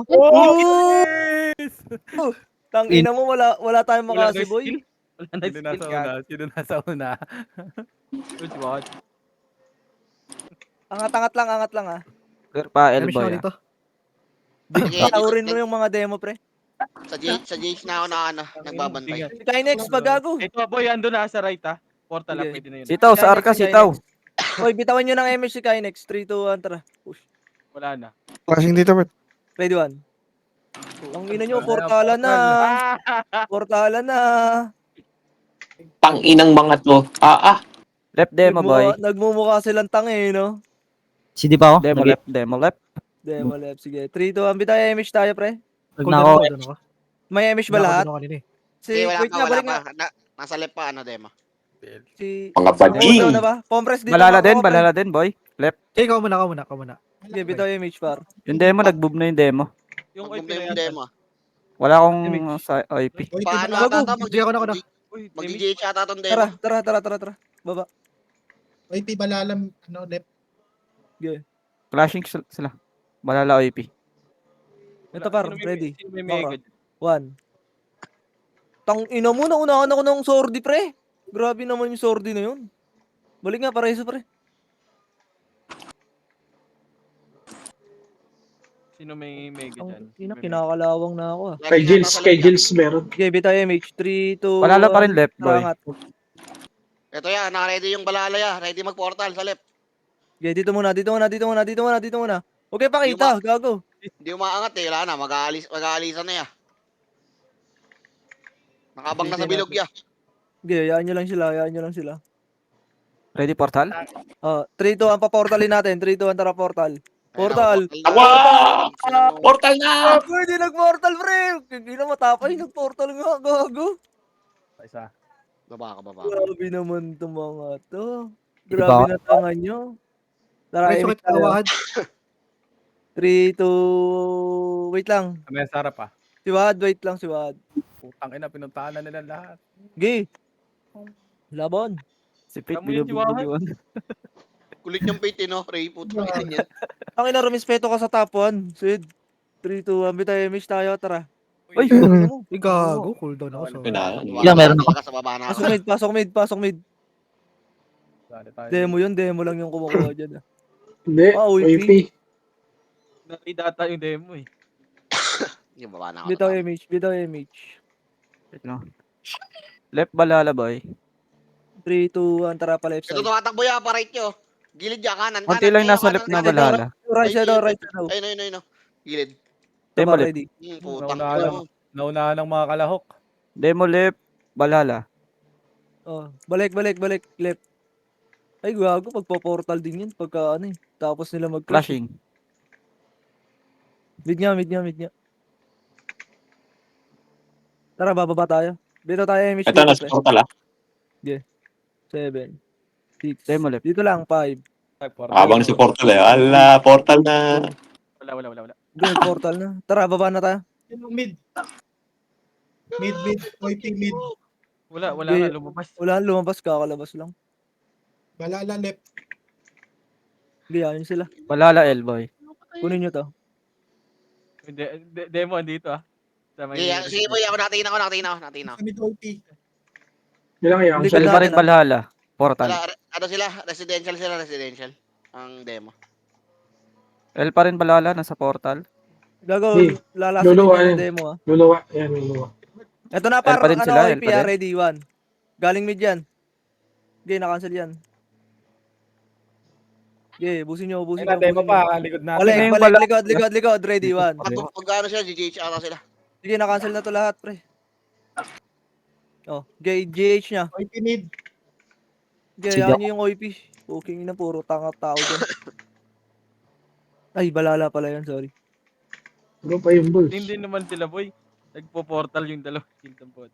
Tangina mo, wala tayong Wala na makasi, boy. skill. Wala na Sino skill. nasa una? Sino nasa una? Which one? Angat lang, ah. Clear pa, L Damage na boy. ako dito. Sige, Pasahurin mo yung mga demo, pre. Sa Jace na ako na ano, nagbabantay. Sige. Si Kynex, magago. Ito, boy, ando na sa right, ha? Portal, Sige. pwede na yun. Sitaw, sa arka, sitaw. Hoy, bitawan nyo ng MH si Kynex. 3, 2, 1, tara. Push. Wala na. Flashing dito, Bert. Ready, 1. Ang ina nyo, portala na. Portala na. Tanginang mga to. Left demo boy. Nagmumukha silang tangi, no? Si di ba ako? Demo left, demo left. Demo left, sige. 3, 2, 1, bitaw MH tayo, pre. Huwag na ako. Cooldown ako. May MH ba lahat? Cooldown ako kanina eh. Si, Eh, wala wait pa, nga, wala balik pa. nga. Nasa left pa, ano, demo. Si... Mga Cooldown bading. na ba? Compress dito. Balala din, ako, pre. balala din boy. Left. Okay, ikaw muna. Sige, bitaw MH, par. Yung demo, nag-boob na yung demo. Yung Pag OP na yung yan. demo. Wala akong Image. sa OIP. Paano Bago, ata to? hindi ako na. Uy, Mag-GH ata tong demo. Tara. Baba. IP balalam, ano, left. Flashing sila. Balala OIP. Ito, par. Ready. Sino may mega? 1. Tang ina mo, naunahan ako ng sordi, pre. Grabe naman yung sordi na yun. Balik nga, pareso, pre. Sino may mega dyan? Ang ina, kinakalawang na ako, ah. Kay Gilles meron. Okay, bitaw MH. 3, 2, Balala pa rin left boy. Angat. Ito yan, naka-ready yung balala ya. Ready mag-portal sa left. Okay, dito muna. Okay, pakita. Gago. Hindi umaangat eh. Wala na, mag-aalisan na ya. Nakabang na sa bilog ya. Okay, hayaan nyo lang sila. Ready portal? 3, 2, 1, pa-portalin natin. 3, 2, 1, tara, portal. Portal. Portal na! Hindi nag-portal, pre. Hindi na matapay. Nag-portal nga, gago. Isa. Baba ka. Grabe naman itong mga to. Diba? Grabe na tangan nyo. Tara, Ay, MH sukit tayo. kawahad. 3, 2... Wait lang. May sarap ah. Si Wad, wait lang si Wad. Putang ina, pinuntahan na nila lahat. Okay. Laban. Si Pete, Tama yung binubuguan. Kulit yung pit, no? Ray, putang ina yan. Ang ina, rumispeto ka sa top 1. Sid. 3, 2, 1, bitay MH tayo, tara. Uy, Ay, gago. Cooldown ako. Sorry. Ilang meron ako? Sa baba na ako. Pasok mid. Dali tayo. Demo lang yung kumukuha dyan. Ah. Hindi, OIP. OIP. Nakidata yung demo eh. Yung baba na ako. Bitaw MH. Wait lang. Left balala boy. 3, 2, 1, tara pa left Ito side. tumatakbo ya, pa right nyo. Gilid ya, kanan. Konti lang nasa left na balala. Right side daw. Ayun. Gilid. Demo Tama, left. ready. Putang Naunahan ina lang. mo. Naunahan ng mga kalahok. Demo left, balala. Balik. Left. Ay, gago. Pagpa-portal din yun. Pagka ano eh. Tapos nila mag-crash. Flashing. Mid nga. Tara, bababa tayo. Dito tayo, MH. Ito, nasa portal 7, 6. Demo left. Dito lang, 5. Ay, portal. Habang si portal eh. Ala, portal na. Wala. Good, portal na. Tara, baba na tayo. Mid. OIP mid. Wala Hindi. nga, lumabas. Wala, lumabas, kakalabas lang. Balala left. Gayahin sila. Balala L boy. Kunin nyo to. Demo andito ah. Sa may... Sige boy, ako nakatingin ako. Mid OIP. Yun lang yun. Hindi L ka pa rin natin, balala. Portal. Ano sila? Residential. Ang demo. L pa rin balala, nasa portal. Gago, Hey, lalasin luluwa din yan. yung demo ah. Luluwa. Yan, luluwa. Ito na L par, pa din ano, sila, L OIP pa ah, din. ready, 1. Galing mid yan. Okay, na-cancel yan. Okay, busin nyo, busin nyo, busin nyo. likod natin. Balik, na yung balik, bala- likod, likod, likod, ready, 1. Pag ano sila, GGH ata sila. Sige, na-cancel na to lahat, pre. Oh, GH niya. OIP mid. Gayaan nyo yung OIP. Puking ina, puro tao dyan. Ay, balala pala yan, sorry. Ano pa yung bulls? Hindi naman sila, boy. Nagpo-portal yung dalawang kingdom po.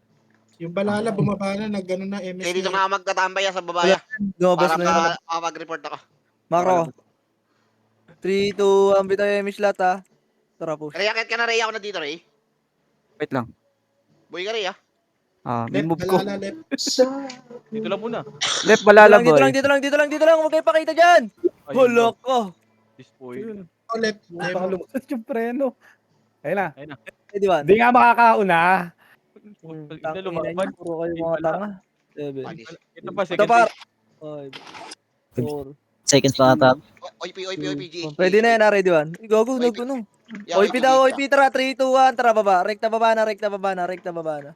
Yung balala, bumaba na, nag-ano na, MS Kaya dito na. nga magtatambay sa babaya. Lumabas Para na yan. makapag-report ako. Makro. 3, 2, 1, bitaw yung lahat ha. Tara, push. Ray, akit ka na, Ray. Ako na dito, Ray. Wait lang. Boy ka, Ray, ah. May move ko. Dito lang muna. Left balala, Dito boy. lang, dito lang, dito lang, dito lang. Huwag kayo pakita dyan. Ayun Hulok daw, ko. Dispoil. Left. Baka lumusot yung preno. Ayun na. Ayun na. Ready, 1. Hindi nga makakauna. Ina lumaban. Puro kayo mga tanga. 7. Ito pa, Ito second par. phase. 5. 4. Seconds pa ata. OIP, GH. Pwede na yan, ready, 1. Gago, nagtuno. OIP daw, OIP. Tara, 3, 2, 1. Tara, baba. Rekta baba na, rekta baba na, rekta baba na.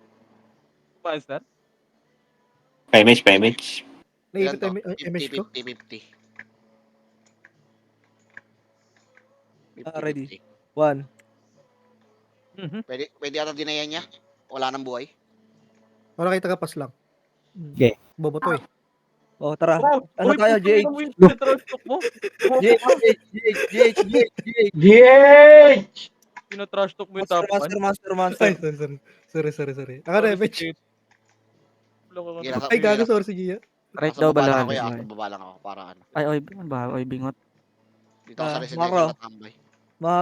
Monster. Paimage. Naipit MS ko. 50. Ready. 1. Pwede ata dinayan niya. Wala nang buhay. Wala kayo taga-pass lang. Okay. Bobo to eh. Oh, tara. Oh, Ano uy, tayo, putang GH? ina mo yung tinatrash-talk mo. GH. GH! Tinatrash-talk mo yung top 1. Master. Sorry. Ako na, Mitch. Ay, gago, sorry si Gia. Right Nasa daw baba lang balala. ako, boy. nasa baba lang ako para ano. Ay, oy, ano ba? Oy, bingot. Dito ako sa Makro. residential na tambay.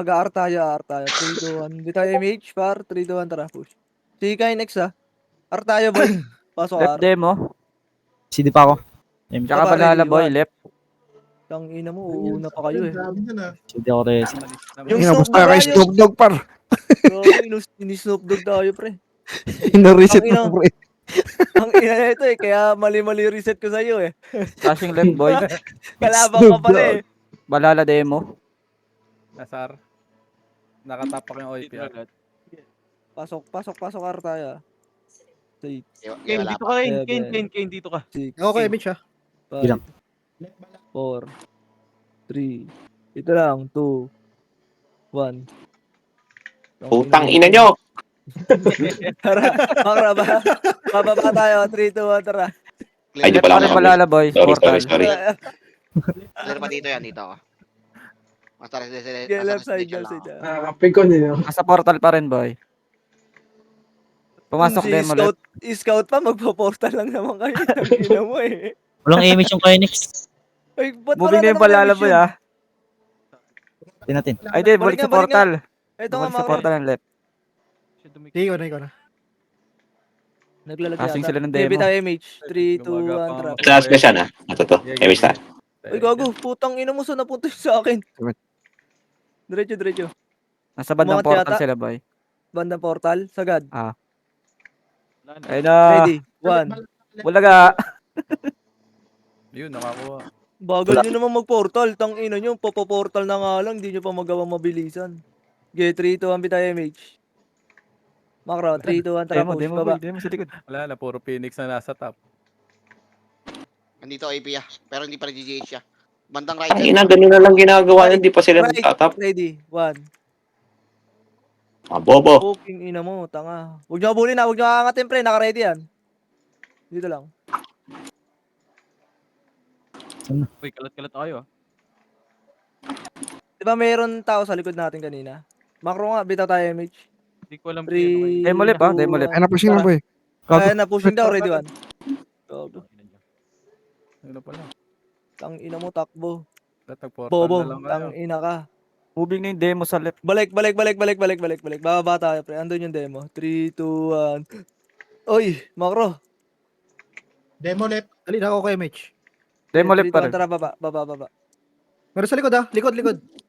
Artaya. 3, 2, 1. Di tayo MH, par. 3, 2, 1, tara, push. Sige kayo next, ha. Artaya, boy. Pasok, Left R. demo. CD pa ako. Tsaka Baba, balala, ready, boy. 1. Left. Tang ina mo, uuna pa kayo, eh. CD ako rin. Yung Ina, Snoop basta Dogg kay tayo. Snoop Dogg, par. Ni-Snoop Dogg tayo, pre. Ina-reset Ang ina. mo, pre. Ang ina na ito, eh. Kaya mali-mali reset ko sa'yo, eh. Flashing left, boy. Kalabang ka pala, eh. Balala demo. Nasar. Nakatapak yung OIP. Pasok, Artaya. 6, Kane, Wala dito pa. ka, Kane, dito ka. 6, Ako kay Mitch ah. 5, Bilang. 4, 3, ito lang, 2, 1. Putang ina nyo! Tara, makra ba? Bababa tayo, 3, 2, 1, tara. Ay, di Left pala pa rin ako. balala, boy. Sorry. Portal. Clear pa dito yan, dito ako. Nasa Yeah, left side, residential left lang side. ako. Nakakapig ko din. Nasa portal pa rin, boy. Pumasok demo left. Scout pa, magpo-portal lang naman kayo. Tangina mo, eh. Walang image yung Kynix. Ay, ba't Moving wala na yung namang balala, damage boy, yun? ah. Tingnan natin. Ay, di, Balik balik nga, sa portal. Ito nga, Balik sa makra. portal ng left. Ikaw na. Naglalagay Passing ata. sila ng Okay, demo. bitaw image. 3, 2, 1, tara. Taas ka siya na. Ito to. Image na. Uy, gago. Putang ina mo, saan napunta yun sa akin? Diretso. Nasa bandang Umangat portal yata. sila, boy. Bandang portal, sagad. Ayun na. Ready, 1. Bulaga. Yun, nakakuha. Bagal nyo naman mag-portal. Tang ina nyo, popo-portal na nga lang. Di nyo pa magawang mabilisan. Okay, 3, 2, 1, bitaw image. Makro, 3, 2, 1, tara, push, Demo, baba. boy. Demo sa likod. Wala na, puro Phoenix na nasa top. Nandito IP ah. Pero hindi pa rin GGH siya. Bandang right Ang side. ina, ganun na lang ginagawa nyo. Di pa sila Right, nagtatap. ready, 1. Bobo. Fucking ina mo, tanga. Huwag nyo abulin na, huwag nyo aangatin pre, naka-ready yan. Dito lang. Uy, kalat-kalat tayo ah. Di ba mayroon tao sa likod natin kanina? Macro nga, bitaw tayo image. Hindi ko alam 3, Demo left, ah, demo left. Ay, napusin mo, boy. Kaya na, pushing daw, ready 1. Gago. Ano pala? Tang ina mo, takbo. Nagportal Bobo, na lang kayo. tang ina ka. Moving na yung demo sa left. Balik. Bababa tayo, pre. Andun yung demo. 3, 2, 1. Oy, Macro. Demo left. Dali na ako kay Mitch. Demo left pa rin. Tara, baba. Meron sa likod ah. Likod.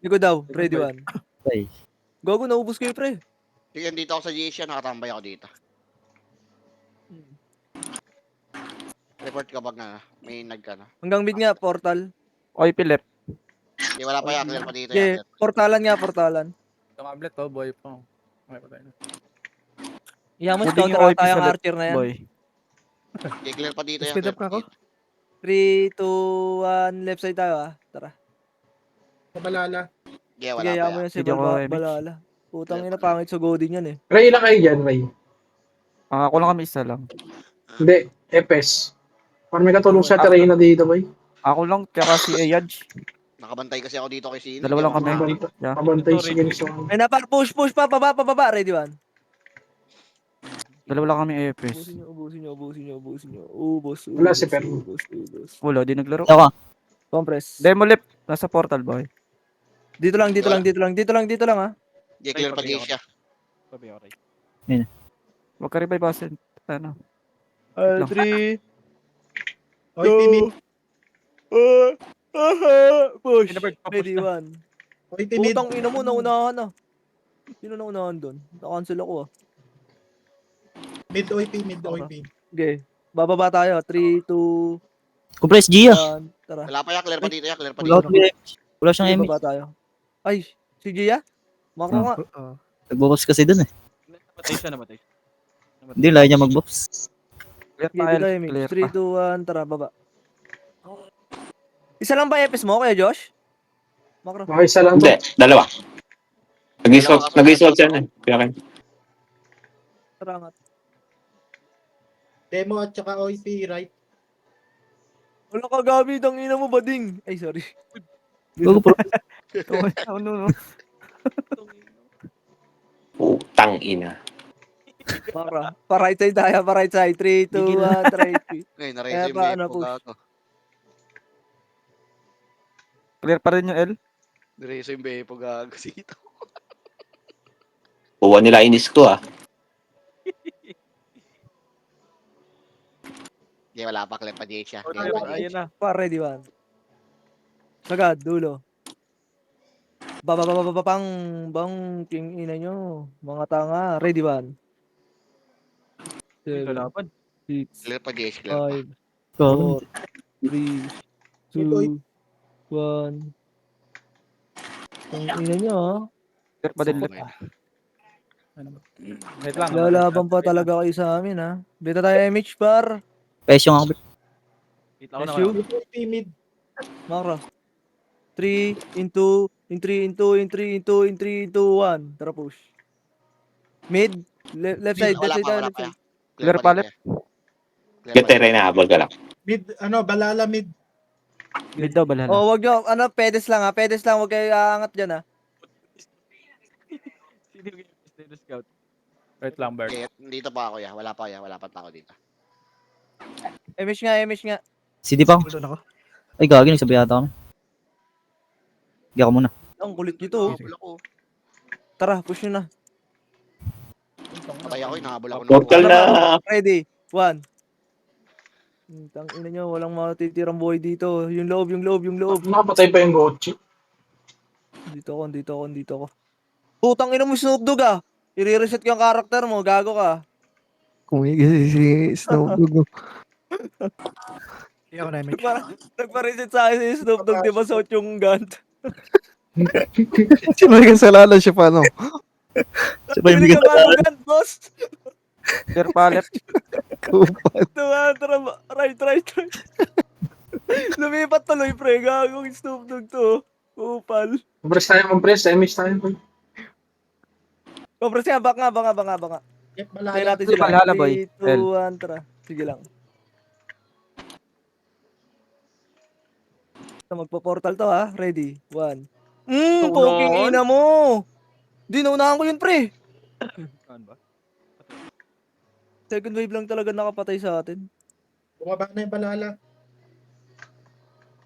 Likod daw, ready 1. Okay. Gago, naubos kayo, pre. Sige, dito ako sa GH siya. Nakatambay ako dito. Report ka bag na. May nag ka na. Hanggang mid nga, portal. OIP left. Hindi, wala pa ya. Clear pa dito ya. Okay, Clear pa. portalan nga, portalan. Tumablet to, boy pa. Okay, patay na. Iyan mo, Pwedeng scouter yung ata OIP sa yung left, archer na yan. boy. Okay, clear pa dito ya. Speed Clear up pa ako. dito. 3, 2, 1, left side tayo ah. Tara. Mabalala. Okay, Sige, wala pa iyan mo ya. yan si Hindi ako MH. Balala. Putang ina, pangit sa Godin yan eh. Ray, ilan kayo dyan, Ray? Ako lang kami isa lang. Hindi, Epes. Parang may katulong sa Reyna dito, boy. Ako lang, tsaka si Ayaj. Nakabantay kasi ako dito kay Sino. Dalawa lang kami. Yeah. Pabantay si Ganso. Ay na, push pa, pababa, ready one. Dalawa lang kami AFS. Ubusin nyo. Ubos. Wala si Perno. Ubos. Wala, di naglaro. Ako. Compress. Demo lip, nasa portal, boy. Dito lang ah. Okay, clear pa dito siya. Sabi ako, Ray. Huwag ka revive asin. Ano? 3, OIP mid. push. Pinabird, papush Ready na. one. OIP mid. Putang ina mo, naunahan na. Sino naunahan doon? Na-cancel ako ah. Mid OIP. Okay. Bababa tayo. 3, 2, Compress Gia. 1. Tara. Wala pa ya. Clear pa dito ya. Clear pa Wala dito. Wala siyang Okay, MH. baba tayo. Ay, si Gia? Mako nga. Nagbubuffs kasi dun eh. Namatay siya, namatay siya. Hindi, layo niya magbuffs. Clear Okay, pa, dito El. tayo, Clear 3, pa. 2, 1. Tara, baba. Isa lang ba EPS mo, Kuya Josh? Makro. Okay, isa lang Hindi, to. dalawa. Nag-iswap yan eh. Kaya kayo. Tarangat. Demo at saka OIP, right? Wala ka gamit ang ina mo, bading. Ay, sorry. Go, bro. No. Putang ina. Makro. Pa-right side tayo, pa-right side. 3, 2, 1. Try it. Ngayon, Kaya na-raise yung pa, Bepo push. gago. Clear pa rin yung L. Na-raise yung Bepo gago. Sito. Buwan nila inis ko ah. Okay, wala pa. Clear pa dito siya. Oh, Clear pa dito. ayun na. Pa, ready one. Sagad, dulo. Pang, bang, king ina nyo. Mga tanga. Ready one. Uy, 7, lalaban. 6, Clear pa dito. Clear pa. 5, Go. 4, 3, 2, 1. Ang ina nyo ah. Clear pa din lip. Okay. Wait lang. Lalaban pa talaga kayo sa amin ha. Beta tayo MH bar. Pesyo nga ako. Wait lang ako Yes, na. you. OIP mid. Makro. 3 into 1. Tara push. Mid. Left side. Wala Left side pa. tayo. Wala Left pa ya. side. Clear pa lip. Gante rin nahabol ka lang. Mid, balala mid. Mid daw, balala. Oh, wag nyo. Pedes lang ha. Pedes lang. Wag kayo aangat dyan ha. Sino yung State Scout? Wait lang, Bert. Okay, dito pa ako ya. Wala pa ya. Wala pa ako dito. MH nga. CD pa ako. Doon ako. Ay, gagi. Nagsabi yata kami. Hindi ako muna. Ang kulit nyo to. Nahabol ako. Tara, push nyo na. Patay ako. Nahabol ako. Portal na. Ready. 1. Tang ina nyo. Walang matitirang buhay dito. Yung loob. Nakapatay pa yung Gochi. Dito ako. Putang ina mo, Snoop Dogg ah. I-reset ko yung karakter mo. Gago ka. Kumigil si Snoop Dogg. Hindi ako na MH. Nagpa-reset sa akin si Snoop Dogg. Di ba suot yung gun? Sino may kasalanan siya pa, no? Siya pa yung Hindi bigyan ka ba gun, boss? Clear pa lip. Kupal. Tara, right. Lumipat tuloy, pre. Gagong Snoop Dogg to. Upal. Compress tayo, compress. MH tayo. boy. Compress nga, baka nga. Yep, Tayo balala. natin sila. Balala, boy. 3, 2, 1, tara. Sige lang. Magpo-portal to ha. Ready? 1. Poking ina mo. Di, naunahan ko yun, pre. Ano ba? Second wave lang talaga nakapatay sa atin. Bumaba na yung balala.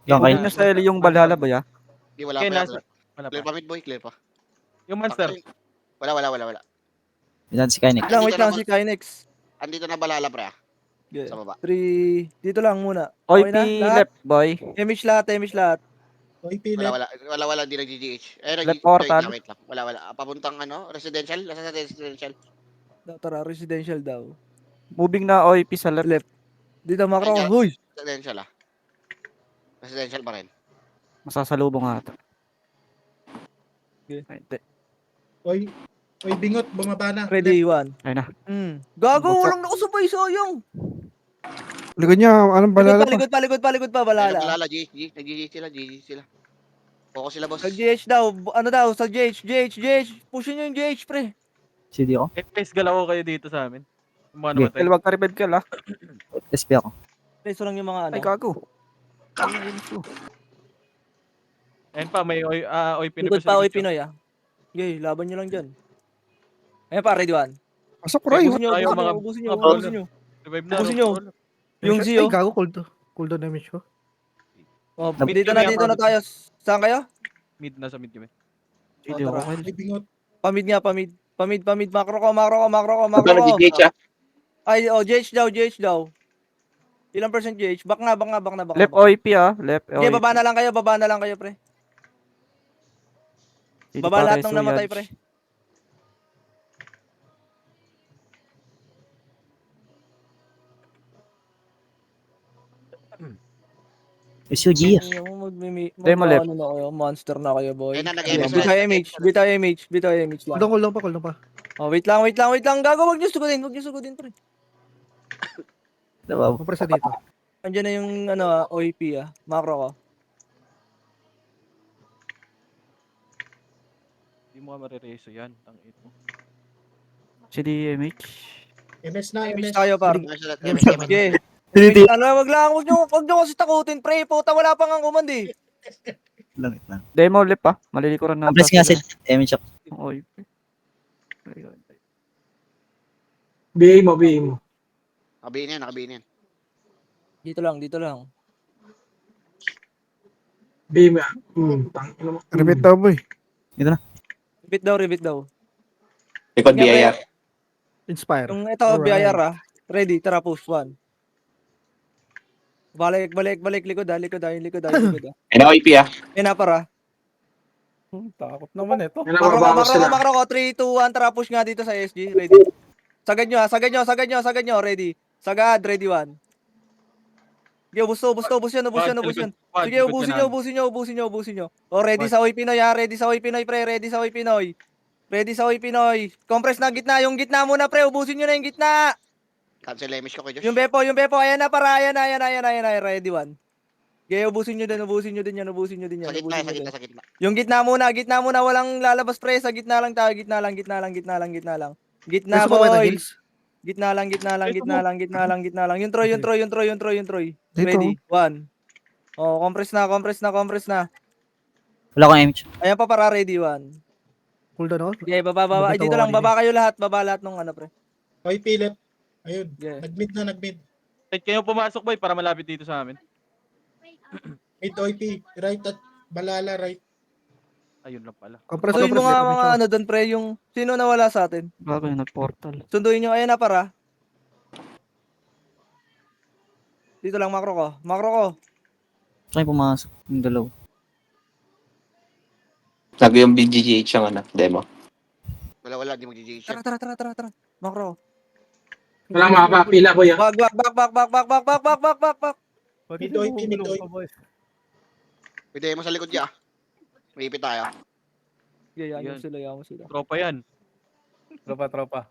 Yan, Kaya kayo. na sa L yung balala ba ya? Hindi, wala Okay, pa ya. nasa. Wala Clear pa. pa mid boy. Clear pa. Yung monster. Wala. Yan, si Kynex. Wait lang si Kynex. Andito na balala pre. Okay. Sa baba. 3. Dito lang muna. OIP na? Lahat? left, boy. Image lahat. OIP left. Wala. Di nag-GGH. Left portal. Wait lang. Wala. Papuntang residential. Nasa residential. Tara, residential daw. Moving na OIP sa left. Left. Dito makro. Ayan. Huy! Residential Residential pa rin. Masasalubong ata. Ay, hindi. Oy, bingot, bumaba na. Ready, 1. Ayun na. Gago, Bumagsak. walang nakasabay, sayang. Likod niya, anong balala pa? Likod pa, Ayun, balala. balala, GG sila. Focus sila, boss. Sa GH daw, ano daw, sa GH. Pushin nyo yung GH, pre. CD ako. FPS galaw kayo dito sa amin. Yung mga Sige. namatay. Kel, wag ka revive Kel, ah. SP ako. Preso lang yung mga ano. Ay, gago. Ay, ito. Ayun pa, may OIP na Likod sa pa, oy likod nyo. Pinoy, ah. Okay, laban nyo lang dyan. Ayan pa, ready, 1. Pasok, Roy. Ubusin nyo, Tayo mga- ubusin mga nyo. Revive na. Ubusin nyo. roll. Yung Ay, Zio. gago, cooldown damage ko. Oh, Mid dito kami, na tayo. Saan kayo? Mid, nasa mid kami. CD tara. ako, Kel. Bingot. Pamid nga, pamid. Makro ko. Ano, GH ah? Ay, GH daw. Ilang percent GH? Back na. Left OIP, ah. Left Okay, OIP. baba na lang kayo, pre. CD Baba lahat Pareso, ng namatay, Yadge. pre. SUG. Demo left. Ano na kayo? Monster na kayo, boy. Ayun na, nag-MS Bitaw na. MH lang. Cooldown pa. Oh, wait lang. Gago, wag niyo sugudin, pre. Wow. Compresa dito. Andiyan na yung OAP, Macro ko. Hindi mo ka marireso yan. Tangit mo. CD MH. MS na, MH tayo, par. MS. Okay. Hindi. Wag niyo kasi takutin, pre. Puta, wala pang ang command, eh. Langit lang. Demo left, ah. Malilikuran na. Bless nga sila. Damage ako. OIP. BA mo, BA mo. Nakabihin yan. Dito lang. BA mo. Tangina mo. Repeat daw, boy. Repeat daw. Likod Nga, pre. BIR. Inspire. Yung ito, Alright. BIR, Ready, tara, push, 1. Balik, likod, likod. Ayun na, OIP ah. Yan na, para. Takot naman ito. Yan na, mabawas sila. Makro ko, 3, 2, 1, tara, push nga dito sa SG, ready. Sagad nyo, ready. Sagad, ready, 1. Sige, ubus yan. Sige, ubusin nyo. O, ready sa Oy Pinoy, ready sa Oy Pinoy, pre, ready sa Oy Pinoy. Compress na gitna, yung gitna muna, pre, ubusin nyo na yung gitna. Cancel MS ko kay Josh. Yung Bepo, ayan na, para, ayan, ready, 1. Okay, ubusin nyo din yan. Sa gitna. Yung gitna muna, walang lalabas, pre, sa gitna lang tayo, gitna lang. Gitna, Nasa baba na boy. heals. Gitna lang. Yung Troy. Dito. Ready, 1. Oh, compress na. Wala akong image. Ayan pa, para, ready, 1. Cooldown ako. Okay, baba. Ay, dito lang, baba kayo lahat. Baba lahat ng pre. Oy, Philip. Ayun. Yeah. Nag-mid. Kahit kayo pumasok boy para malapit dito sa amin. Mid OP. Right at balala, right. Ayun lang pala. Compress. Sunduin mo nga mga doon, pre, yung sino nawala sa atin. Bago yung nag-portal. Sunduin nyo, ayan na, para. Dito lang, makro ko. Saan yung pumasok? Yung dalaw. Sabi yung BGH ang demo. Wala, di mag-GG. Tara. Makro. Wala makakapila ko yan. Back. Bakit Mid OIP, mo mid gulong OIP. pa, boys? Pwede mo sa likod niya. May ipit tayo. Yayan mo sila. Tropa yan. Tropa.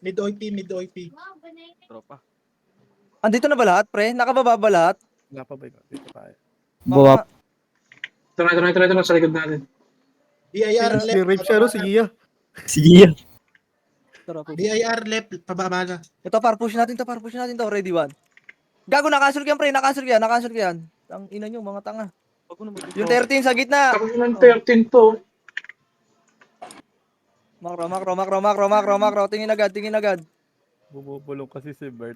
Mid OP. Tropa. Andito na ba lahat, pre? Nakababa ba lahat? Wala pa ba? Dito tayo. Buwap. Ito sa likod natin. BIR Si left. Rape siya, si Gia. Si Gia. Tara, push. BIR left. Pababa na. Ito, push natin to. Ready, 1. Gago, na-cancel ko yan, pre. Na-cancel ko yan. Ang ina nyo, mga tanga. Wag mo naman. Yung 13 sa gitna. Ako ng 13 to. Makro. Tingin agad. Bubulong kasi si Bert.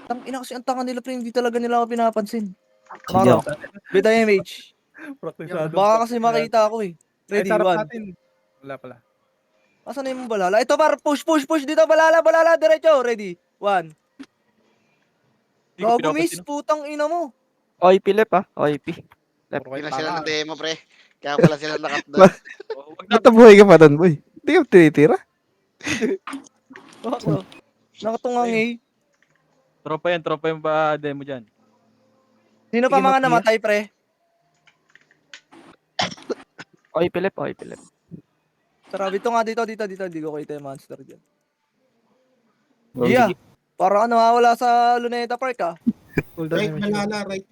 Tang ina kasi ang tanga nila, pre. Hindi talaga nila ako pinapansin. Si Gia. Makro. Beta MH. Praktisado. Baka kasi makita ako, eh. Ready, Ay, sarap 1. natin. Wala pala. Asan na yung balala? Ito, push dito. Balala. Diretso. Ready, 1. Hindi ko Gago, miss. pinapansin. Putang ina mo. OIP left, ah. OIP. Hindi na sila ng demo, pre. Kaya pala sila nakat doon. Wag na. Ba't nabuhay ka pa doon, boy? Hindi ka tinitira? Makro. Nakatungang, eh. Tropa yan ba demo dyan? Sino pa Sige, mga Mattia. namatay, pre? Okay, Philip. Okay, Philip. Tara, dito nga, dito. Hindi ko kita yung monster dyan. Go, Gia, sige. parang nawawala sa Luneta Park ah. Cooldown Right, damage. malala, right.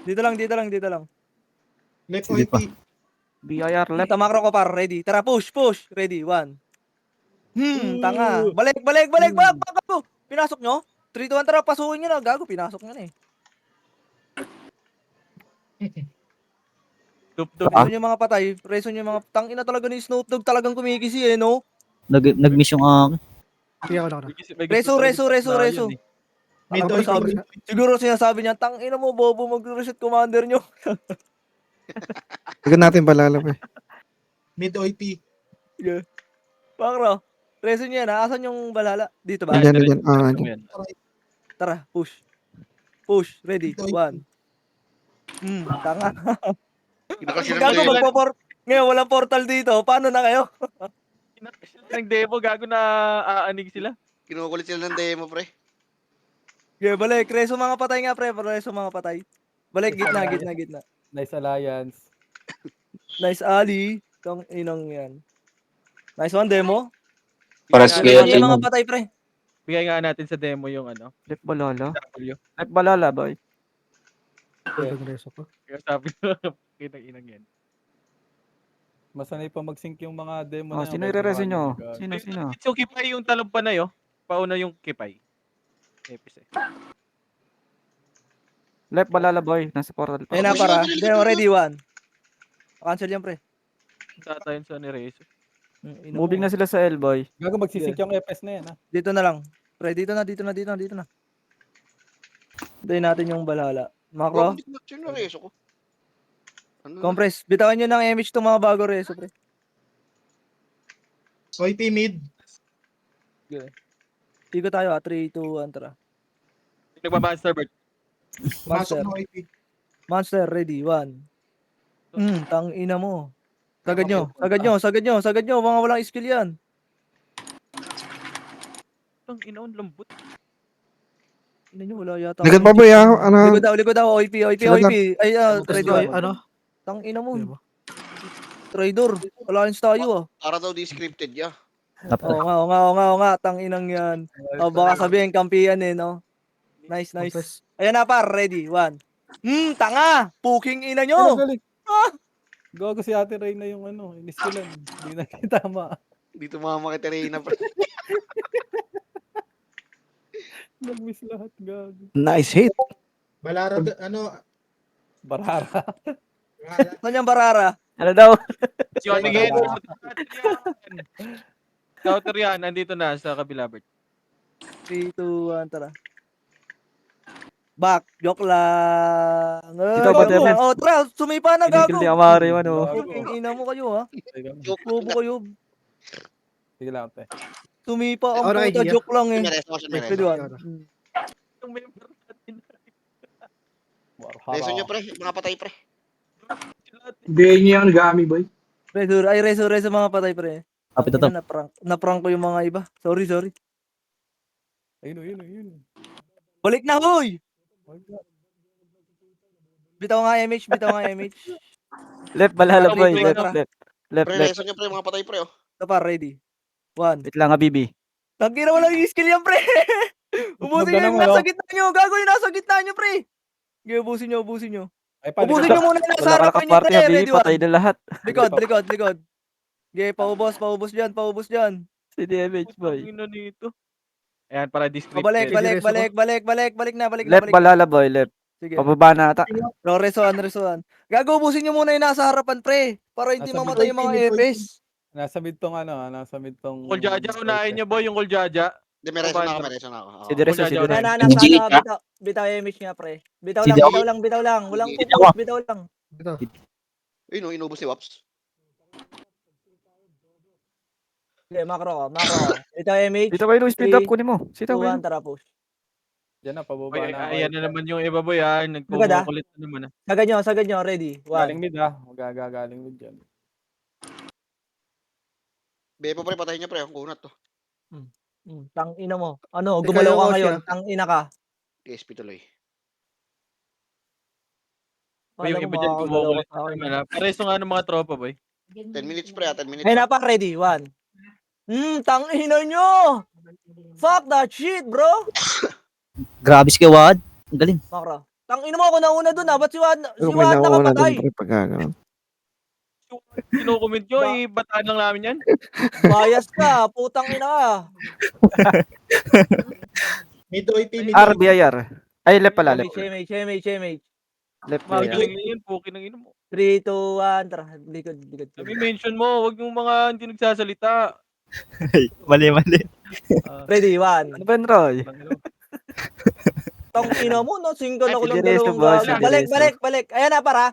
Dito lang. Left Sige pa. OIP. BIR left. Left makro ko par, ready. Tara, push. Ready, 1. Tanga. Balik. Gago. Pinasok nyo? 3, 2, 1, tara, pasukin nyo na. Gago, pinasok nyo na eh. Dup-dup. Reso nyo mga patay. Reso nyo mga tangina talaga ni Snoop Dogg talagang kumikisi eh, no? Nag-miss yung Sige ako na. May gusto Reso. talaga yun, eh. Mid Ano ba sabi? OIP. Siguro sinasabi niya, tangina mo, bobo, mag-reset commander nyo. Tignan natin balala pa eh. Mid OIP. Bakro, reso nyo yan, ha? Asan yung balala? Dito ba? Andyan. Diretso Ah, mo andyan. yan. Tara, push. Ready, 1. Tanga. Kinakasya ng Gago, demo. ngayon, walang portal dito. Paano na kayo? Ng demo, gago na aanig sila. Kinukulit sila ng demo, pre. Okay, balik. Reso mga patay nga, pre. Reso mga patay. Balik, gitna. Nice alliance. Nice Ali. Tong inong yan. Nice one, demo. Para Bigay sa nga kaya Reso natin- yung mga patay, pre. Bigay nga natin sa demo yung ano. Left balala. W. Left balala, boy. Cooldown reso ko. Kaya sabi ko, kinang yan. Masanay pa mag-sync yung mga demo Oh, na sino yan, ire-resin kahit nyo? gawa Sino? It's yung kipay yung talong panay, oh. Pauna yung kipay. Epis eh. Left balala, boy. Nasa portal pa. Ayun na, para. Demo, ready, 1. Cancel yan, pre. Tatayin sa ni Rezo. Moving na sila sa L, boy. Gago magsisync yung FS na yan, ha? Dito na lang. Pre, dito na. Hintayin natin yung balala. Makro, Sino reso ko? Ano? compress. Bitawan nyo ng image itong mga bago reso, pre. OIP mid. Tigo tayo, 3, 2, 1, tara. Nagbabanster bird. Masok Monster. na OIP. Monster, ready, 1. Tang ina mo. Sagad nyo. Mga walang skill yan. Ang inaon lambot. Ina nyo, wala yata. Ligat pa boy ah. Ano? Likod daw, OIP. Likod lang. Ay, ready, Ay, 1. ano? Tang ina mo. Diba? Trader. Alliance tayo ah. Para daw di scripted ya. Oo nga. Tang inang yan. Baka sabihin, kampiyan eh, no? Nice. Compress. Ayan na par, ready, 1. Tanga! Puking ina nyo! Galing. Gago si Ate Reyna yung ano, iniskilan. Hindi na tama. Dito mama kita Reyna, pre. Nag-miss lahat, gago. Nice hit. Balara, ano, Barara. Saan yung barara? Ano daw? Si Onigate. Counter yan. Nandito na sa kabila, Bert. 3, 2, 1, tara. Back, joke lang. Dito ba, Devin? Oh, tara, sumipa na, gago. Kinikil ni Amari, ano. Puking ina mo kayo, ha? Joke Bobo kayo. Sige lang, te. Sumipa ang Ora, puta, idea. joke lang eh. Reso ko siya, Ready, reso. 1. Yung member natin. Reso nyo, pre. Mga patay, pre. bigay niya yung Gami, boy. Reso mga patay, pre. Kapit na to. Naprank ko yung mga iba. Sorry. Ayun. Balik na, hoy! Bitaw nga MH. Left balala, boy. Wait, Left. Pre, reso nyo, pre. Mga patay, pre, oh. Ito pa, ready. 1. Wait lang, Habibi. Tangkira wala yung skill yan, pre. Ubusin nyo yung nasa gitna nyo. Gago yung nasa gitna nyo, pre. Sige, ubusin nyo. Ay, paano? Ubusin nyo muna yung nasa Wala ka harapan nyo, party, pre. Habibi. Ready, Patay 1. na lahat. Likod. Sige, paubos dyan. Si DMH, boy. Ang ino nito. Ayan, para discreet. Balik na. Left balala, boy. Left. Sige. Pababa na ata. Resoan. Gago, ubusin nyo muna yung nasa harapan, pre. Para hindi Nasa mamatay yung mga EPS. Nasa mid tong... Kuljaja, unahin niyo, boy, yung Kuljaja. Hindi, may reso na ako, Oo. Si Direso. Bitaw image nga, pre. Bitaw Si lang. Walang Hindi focus, bitaw lang. Ito. Ayun, no, inubos ni Waps. Sige, makro. Bitaw image. Dito kayo, speed up. Kunin mo. Sito 2, kayo. 1, tara, push. Diyan na, pababa Boy, na. ayan na naman yung iba, boy, ah. Nagpukulit na naman, ah. Sagad nyo, ready. 1. Galing mid, ha? Galing mid dyan. Bepo, pre, patayin niya, pre. Ang kunat, to. Tang ina mo. Ano, Teka, gumalaw ka yung ngayon. Osya. Tang ina ka. KSP tuloy. Boy, yung Akala ko iba dyan makakagalaw ka kumukulit sa akin. naman, pareso nga ng mga tropa, boy. 10 minutes pre, 10 minutes. Ayun na pa, ready. 1. Tangina nyo! Fuck that shit, bro! Grabe si Kawad. Ang galing. Makro. Tangina mo ako nauna dun ba't si Wad Pero may nauna nakapatay? dun pre pagka ganun. Kino-comment nyo, bataan lang namin yan. Bias ka, putang ina ka. Mid OIP, mid RBIR. Ay, left pala, left. Shemage. Left Mga BIR. galing na yun, puki ng ino mo. 3, 2, 1, tara. Likod. Sabi, mention mo, wag yung mga hindi nagsasalita. Mali. Ready, Ano 1. ba yun, Roy? Tang ina mo, no? Single ako Si ng Direso, dalawang boys, gago. si Direso. Balik. Ayan na, para.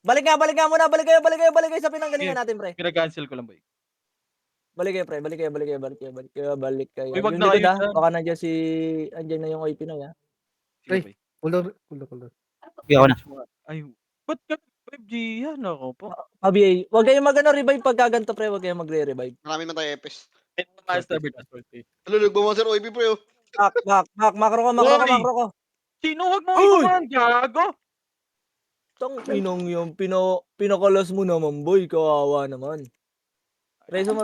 Balik nga muna. Balik kayo sa pinanggalingan natin, pre. Pina-cancel ko lang, boy. Balik kayo, pre. Balik kayo. Uy, wag Yung na likod, kayo ha? dyan. Baka andyan na yung OIP na, ha? Sige, Ay. boy. Hold on. Uwi ako na. Ay, ba't ka 5G yan? Ako po. PBA. Huwag kayong revive pagka ganito, pre. Huwag kayong magre-revive. Marami man tayo epes. Master Bird. Ano, nagmamasar OIP pre oh. Back. Makro ko. Sino wag mo ikuman? Gago! Tang inong yung pinakalas mo naman, boy. Kawawa naman. Reso mo.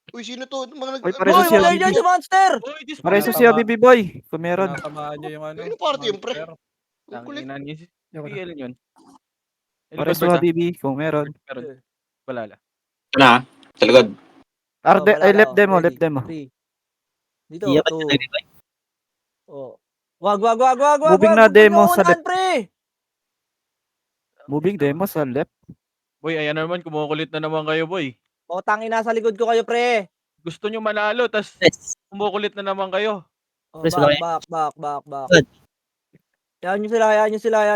Uy, sino to? Mga Uy, Boy, Pareso si wala OBB. dyan sa monster! Boy, this Pareso one. si OBB boy. Kung meron. Tinatamaan niya yung ano. Ano party yung pre? monster. Ang kulit. Tangina niya. Ako na. PL yun. Pareso OBB. Kung meron. Meron. Balala. Na, sa likod. Ay, left demo. 3. Dito, Hindi ako 2. nag-revive. Oh. Wag. Moving na Huwag demo niyo sa unahan, pre. Moving demo sa left. Boy, ayan na naman. Kumukulit na naman kayo, boy. O, tangin nasa likod ko kayo, pre. Gusto nyo manalo, tas Yes. kumukulit na naman kayo. Oh, Pre, sila back. Good. Hayaan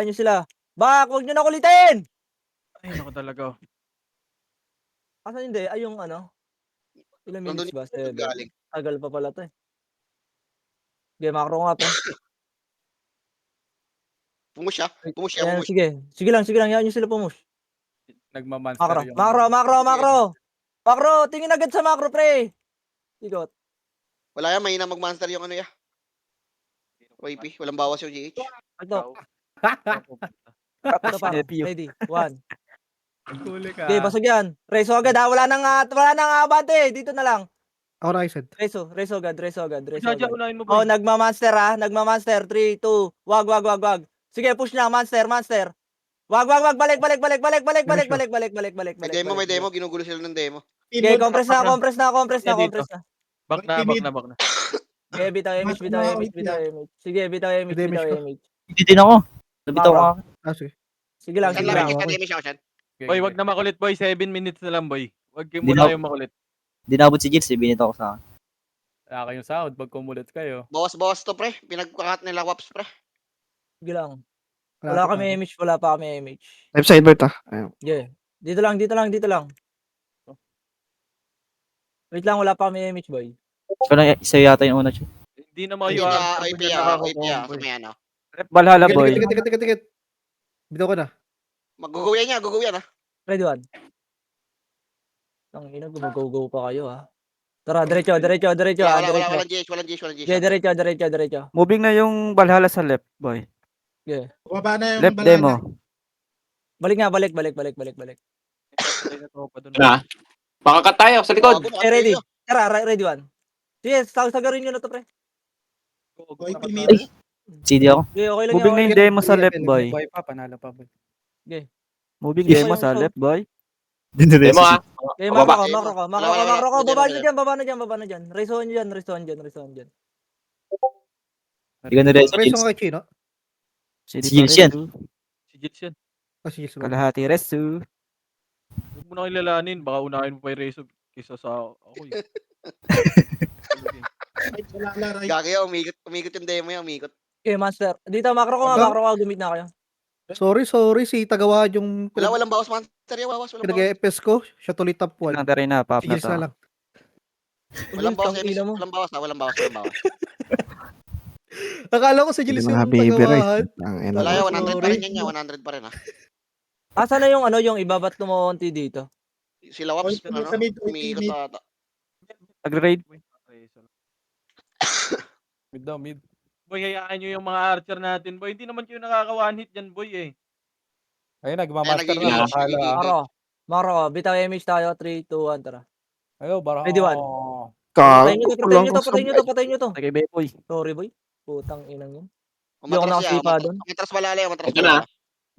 nyo sila. Back, huwag nyo na kulitin. Ay, naku talaga. Kasi hindi, ay yung ano. Ilang Nandun minutes ba? yung 7. galing. Tagal pa pala to eh. Okay, makro nga, pre. Pumush siya. Ayan, sige lang, hayaan nyo sila pumush. Nagmamonster yung... Makro, tingin agad sa makro, pre. Ikot. Wala yan, mahina mag-monster yung ano ya. OIP, walang bawas yung GH. Ito pa. Nephew. Ready, 1. Huli ka. Okay, basag yan. Reso agad ha. Wala nang abante. Dito na lang. Ako na Ised. Reso agad. Jaja, unahin mo, boy. Oh, nagma-monster ha. 3, 2. Wag. Sige, push na. Monster. Wag. Balik. May demo, ginugulo sila ng demo. Okay, compress na. Back na. Okay, bitaw image. Sige, bitaw image. Hindi din ako. Nabitaw ko. Sige. Sige lang. Saan lang, damage ako siyan. Boy, wag na makulit, boy. 7 minutes na lang, boy. Wag kayo Hindi muna na- kayong makulit. Hindi nabot si Jill. Binito ko sa akin. Wala kayong sound pag kumulit kayo. Bawas to pre. Pinagkakat nila waps pre. Sige lang. Wala pa kami image. Left side Bert ah. Ayun. Yeah. Dito lang. Wait lang, wala pa kami image, boy. Ikaw lang isa yata yung una siya. Hindi na mga Hindi UR. na OIP ya. Sa may ano. Left Valhalla boy. Tikit. Bitaw ko na. Maguguyan ha. Ready, 1. Ang ina, gumago pa kayo ha. Tara, diretso. Walang GH. Okay, diretso. Moving na yung Valhalla sa left boy. Baba na yung Left demo. Balik. Na. Makakat tayo sa likod. Okay, ready. Tara, ready, 1. Sige, sagarin nyo na to, pre. OIP mid. CD ako. Okay, okay lang Moving na yung demo sa left boy. Boy pa, panalo pa boy. Moving Yes. demo sa left boy. Demo ah. Okay, Baba. makro ko. Wala. Baba na dyan. Reson dyan. Hindi ko na-reso Preso Jill. nga kay Chino. Si Si Jill yan. Si Jits yan. Sige, sumunod. Kalahati resu. Huwag mo na kilalanin. Baka unahin mo pa yung Rezo kaysa sa ako eh. Wala. Gagi umikot yung demo yan, umikot. Okay, master. Dito, makro ko. Gumit na kayo. Sorry. Si Tagawad yung Walang bawas monster yan, walang bawas. pinag-EPS ko. Siya tuloy top 1. Nang tayo na pop Si na Jill to. na lang. Walang bawas, Tangina mo. walang bawas. Akala ko si Jill Hindi yung mga baby Tagawahan. race. Ang ina. Wala yan, 100 pa rin Sorry. yan, 100 pa rin ha. Asa na yung ibabat mo konti dito? Sila waps, OIP sa mid, OIP umikot mid. ata. Nag-raid. Mid daw, mid. Boy, hayaan nyo yung mga archer natin, boy. Hindi naman kayo nakaka-one hit dyan, boy eh. Ayun, Kaya nagmamaster na. nag-GGH, Bakala. nag-GGH. Makro. Makro, bitaw image tayo. 3, 2, 1, tara. Ayo, bara. Ready, one. Patayin nyo Gago, to, kulang patayin nyo to, kang patayin nyo sabay. to, patayin nyo to. Kay Bepoy. Sorry, boy. Putang inang yun. Hindi ako Umatras siya, nakasipa doon. umatras balala, umatras Ito na. balala. Eh,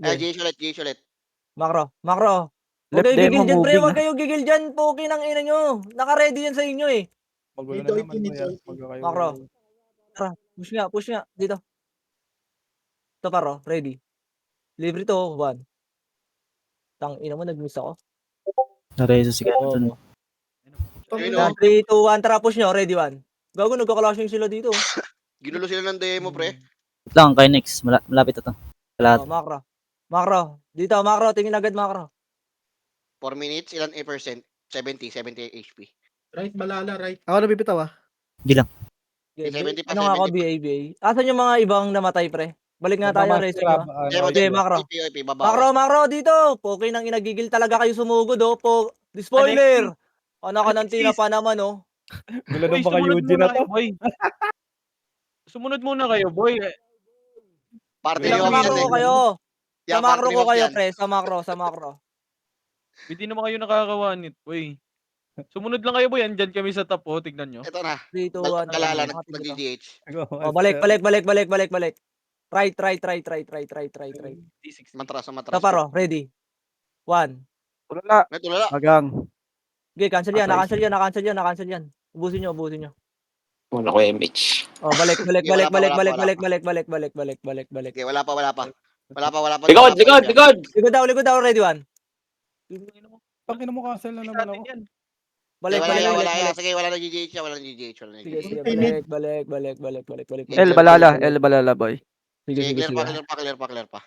Okay. GH ulit. Makro, makro. Huwag Left kayo demo gigil dyan, pre. moving Huwag na. kayo gigil dyan. Puki ng ina nyo. Naka-ready yan sa inyo eh. Magulo na naman po yan. Magkakayo. Makro. Tara, push nga. Dito. Ito paro, ready. Libre to, 1. Tang ina mo, nag-miss ako. Narezo si Canton. Oo. Ayun, Yan, oh. 3, 2, 1, tara, push nyo. Ready, 1. Gago, nagka-clashing sila dito. Ginulo sila ng demo, pre. Wait lang, kay Nex. Malapit na to. Lahat. Oh, makro. Makro. Dito, makro. Tingin agad, makro. 4 minutes, ilan percent? 70 HP. Right, balala, right. Ako nabibitaw ah. Okay, 70 pa, ano nga ako, 70 pa. BA. Asan yung mga ibang namatay, pre? Balik nga tayo, Nagmamaster, racing nyo. Demo, Okay, demo. makro. OIP, baba ako. Makro, dito. Poki nang inagigil talaga kayo sumugod, oh. Spoiler! Anak ka ng tina pa naman, oh. Gulo Boy, ng baka sumunod UG muna na to. kayo, boy. Sumunod muna kayo, boy. Parte Ilang ni Sa Obi makro yan ko eh. kayo. Sa Yan, makro parte ni ko Obi kayo, yan. pre. Sa makro. Hindi naman kayo nakakawanit, boy. Sumunod lang kayo, boy. Andyan kami sa top, oh. Tignan nyo. Ito na. 3, 2, 1, tara. Balala, Makati dito. nag-GH. Oh, balik. Try. Matras, Sa matras. paro, ready. 1. Tulala. May tulala. Magang. Okay, cancel yan. Patay. Na-cancel yan. Ubusin nyo. Wala ko MH. Oh, balik. Okay, wala pa. Balik. Okay, wala pa. Wala pa. Likod! Likod daw, ready, 1. Pangina mo, cancel na naman ako. Balik. Sige, wala na GGH siya. Sige, balik. El Balala. El Balala, boy. Sige, Sige. clear pa.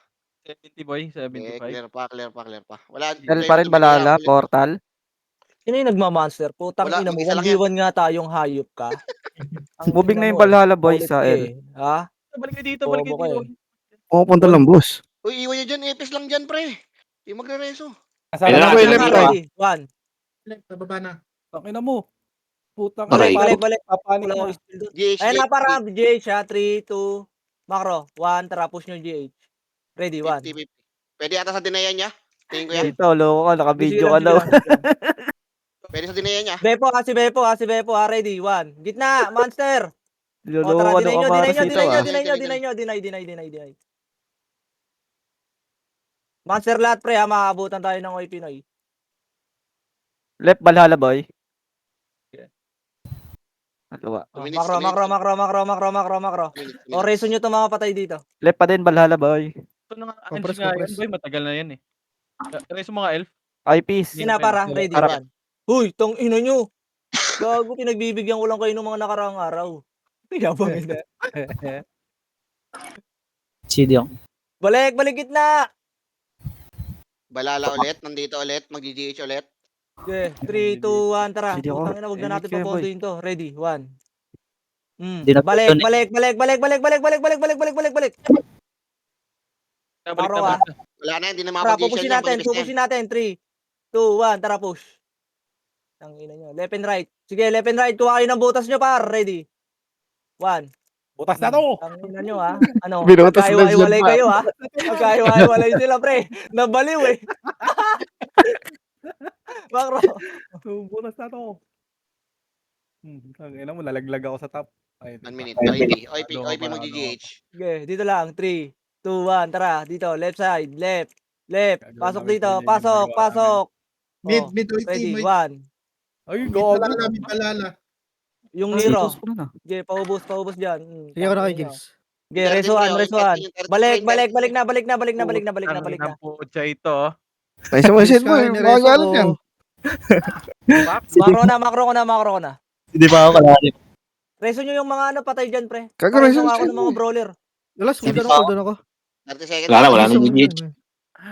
70, boy. Okay, 75. clear pa. Wala. El pa rin Balala. Portal. Sino yung nagmamonster? Putang Wala, ina mo, mag-isa lang yan. 1v1 nga tayong hayop ka. Ang Moving ina na yung mo, Balala, boy, ulit sa ka L. eh. Ha? Balik kayo dito, Bobo ka eh. Pumupunta lang, boss. Uy, iwan nyo dyan. Epis lang dyan, pre. Yung magre-reso. Ayun na, Ako yung sila left dito, side. Ready, 1. Pababa na. Tangina mo. Putang Aray. Balik. Papanik Wala na. akong skill doon. GH, Ayun na, para GH ha. 3, 2, makro. 1, tara, push nyo GH. Ready, 1. 50-50. Pwede ata sa dinayan niya. Tingin ko yan. Dito, loko ka. Naka-video ka daw. Pwede sa dinayan niya. Si Bepo ha. Ready, 1. Gitna, monster. O Loko tara, ka dinay daw nyo. kamaras dito, ah. Dinay. Monster lahat, pre ha. Makakabutan tayo ng OI Pinoy. Left Balala, boy. Dalawa. Oh, 2 minutes. makro. O, reso nyo to mga patay dito. Left pa din Balala, boy. Ito na nga, Compress, nga yan, compress. boy. Matagal na yan, eh. Reso mga elf. Eyepiece. Sina para, ready, Harap. 1. Huy, tong ina nyo. Gago, pinagbibigyan ko lang kayo ng mga nakaraang araw. Yabang ina. Sidiong. Balik gitna. Balala ulit. Nandito ulit. Mag-GH ulit. Okay, 3, 2, 1, tara. Sige ako. Putang ina, wag na natin Ingat kayo, boy. papondohin to. Ready, 1. Di na Balik. Balik Maro, na, ah. balik na. Wala na yan. Hindi na Tara, makapag-GH pupusin yan. natin. Manipis na yan. 3, 2, 1, tara, push. Tangina nyo. Left and right. Sige, left and right. Kuha kayo ng butas nyo, par. Ready. 1. Butas na to. Tangina nyo, ha. Ano? Binutas na Magkaiwa-iwalay dyan, kayo, ha. Magkaiwa-iwalay sila, pre. Nabaliw, eh. Makro. Butas na to. Tangina mo, nalaglag ako sa top. Ay, 1 minute. OIP mag-GH. Sige, dito lang. 3, 2, 1, tara. Dito, left side. Left. Gagawin Pasok namin dito. sa inyo yung ginagawa Pasok. Mid, Ready, 1. Ay, gago. balala. Yung Ah, Nero. sus ko na. Sige, paubos dyan. Sige ako na kay Gils. Sige, resuan. Balik na. Ang putya ito, oh. Ay, sa mga mo, makagalit yan. Makro ko na. Hindi pa ako kalahari. Reso nyo yung mga ano, patay dyan, pre. Kagareso Pareso nga ako siya, ng mga brawler. Wala, cooldown ako. 30 seconds. Wala na GGH.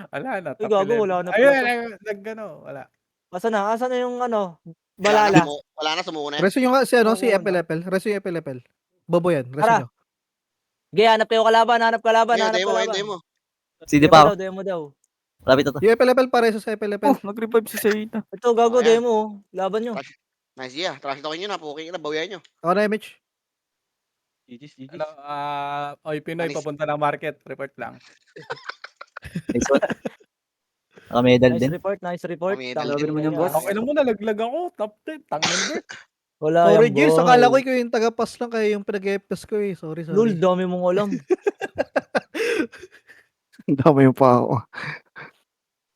Wala na. Ay, gago, wala na pala Ayun, to. nagano, wala. Asan na yung ano, balala. Wala na, sumuko na yan. Reso yung si Oo, FLFL. Reso yung FLFL. Bobo yan. Reso Tara. nyo. Sige, hanap kalaban. Demo. Sidi pa ako. Demo daw. Malapit na to. Yung FLFL pareso sa FLFL. Oh, nag-revive si Zayna. Ito, gago, Ayan. demo. Laban nyo. Nice, yeah. Trash talkin nyo na. Puking na. Bawian nyo. Ako na, MH. GG's. Ano, oy, Pinoy, Alis. papunta ng market. Report lang. Next one. Naka-medal Nice din. report, nice report. Pamedal Tangin din. Grabe naman mo yan, yan. boss. Okay lang mo, nalaglag ako. Top 10. Tangin Bert. Wala Sorry, yan, Gills. boy. Akala ko ikaw yung taga-pass lang kaya yung pinag-FPS ko eh. Sorry, Lul, sorry. dami mong alam. Dami yung pa ako.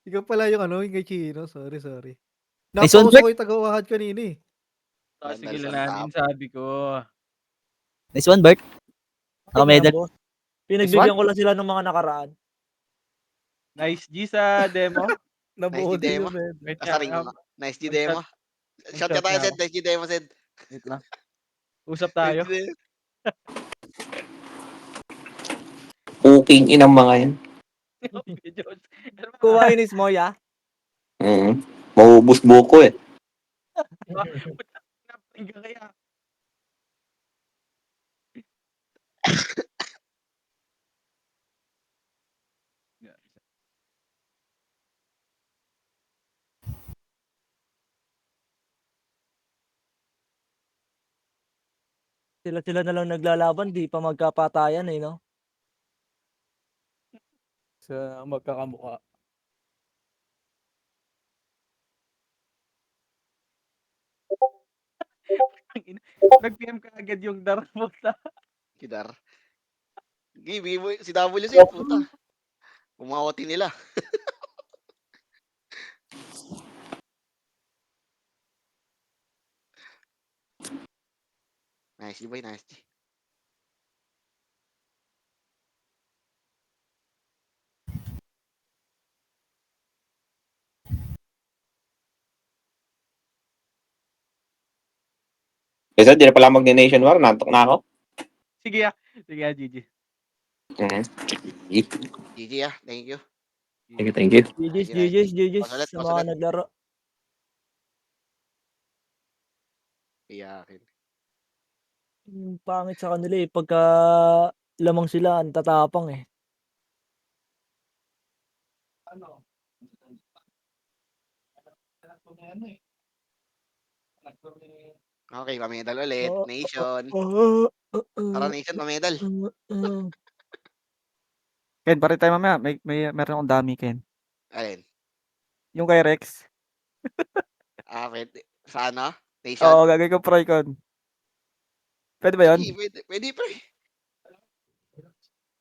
Ikaw pala yung ano, yung kay Chino. Sorry, sorry. Nice one, Napokus Bert. ako yung taga-wahad kanina eh. Sige Vandals lang on natin, top. sabi ko. Nice one, Bert. Tingnan yan, Naka-medal. boss. Pinagbigyan ko lang sila ng mga nakaraan. Nice G sa demo. Nabuo Nice din demo. yung red. Wait Nasa nga, ring mo. Nice G mag-shot- demo. Shot ka mag-shot tayo, nga Zed. ako. Nice G demo, Zed. Wait lang. Usap Nice tayo. G demo. Puking inang mga yan. Diyos. Kuwainis mo, ya? Maubos buko eh. Napakinggan kaya. Sila na lang naglalaban, di pa magkapatayan eh, no? Sa magkakamukha. Nag-PM ka agad yung Darabota. Kidar. Gibi mo, si WC, puta. Umawati nila. Nice G, boy. Nice G. Kasi di na pala mag-nation war. Nantok na ako. Sige ah. Sige ah, GG. GG ah. Thank you. Thank you. GG's, Nice G, nice G. GG's, GG's Pause ulit, sa pause mga ulit. naglaro. Iyakin. Pangit sa kanila eh. Pagka lamang sila, ang tatapang eh. Okay, pamedal ulit. Oo, Nation. Tara, Nation, pamedal. Ken, pare tayo mamaya. Meron akong dami, Ken. Alin? Yung kay Rex. Pwede. Sa ano? Nation? Oo, gagawin ko Proicon. Pwede ba yun? Sige, pwede. Pwede, pre.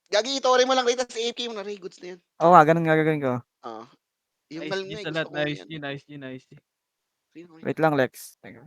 Gagi, itore mo lang rito sa AFK mo na, Ray. Goods na yan. Oo nga, ganun nga gagawin ko. Yung Nice galing G nga, sa gusto lahat. ko Nice yan. G, nice G, nice G. Sino ko yan? Wait lang, Lex. Teka.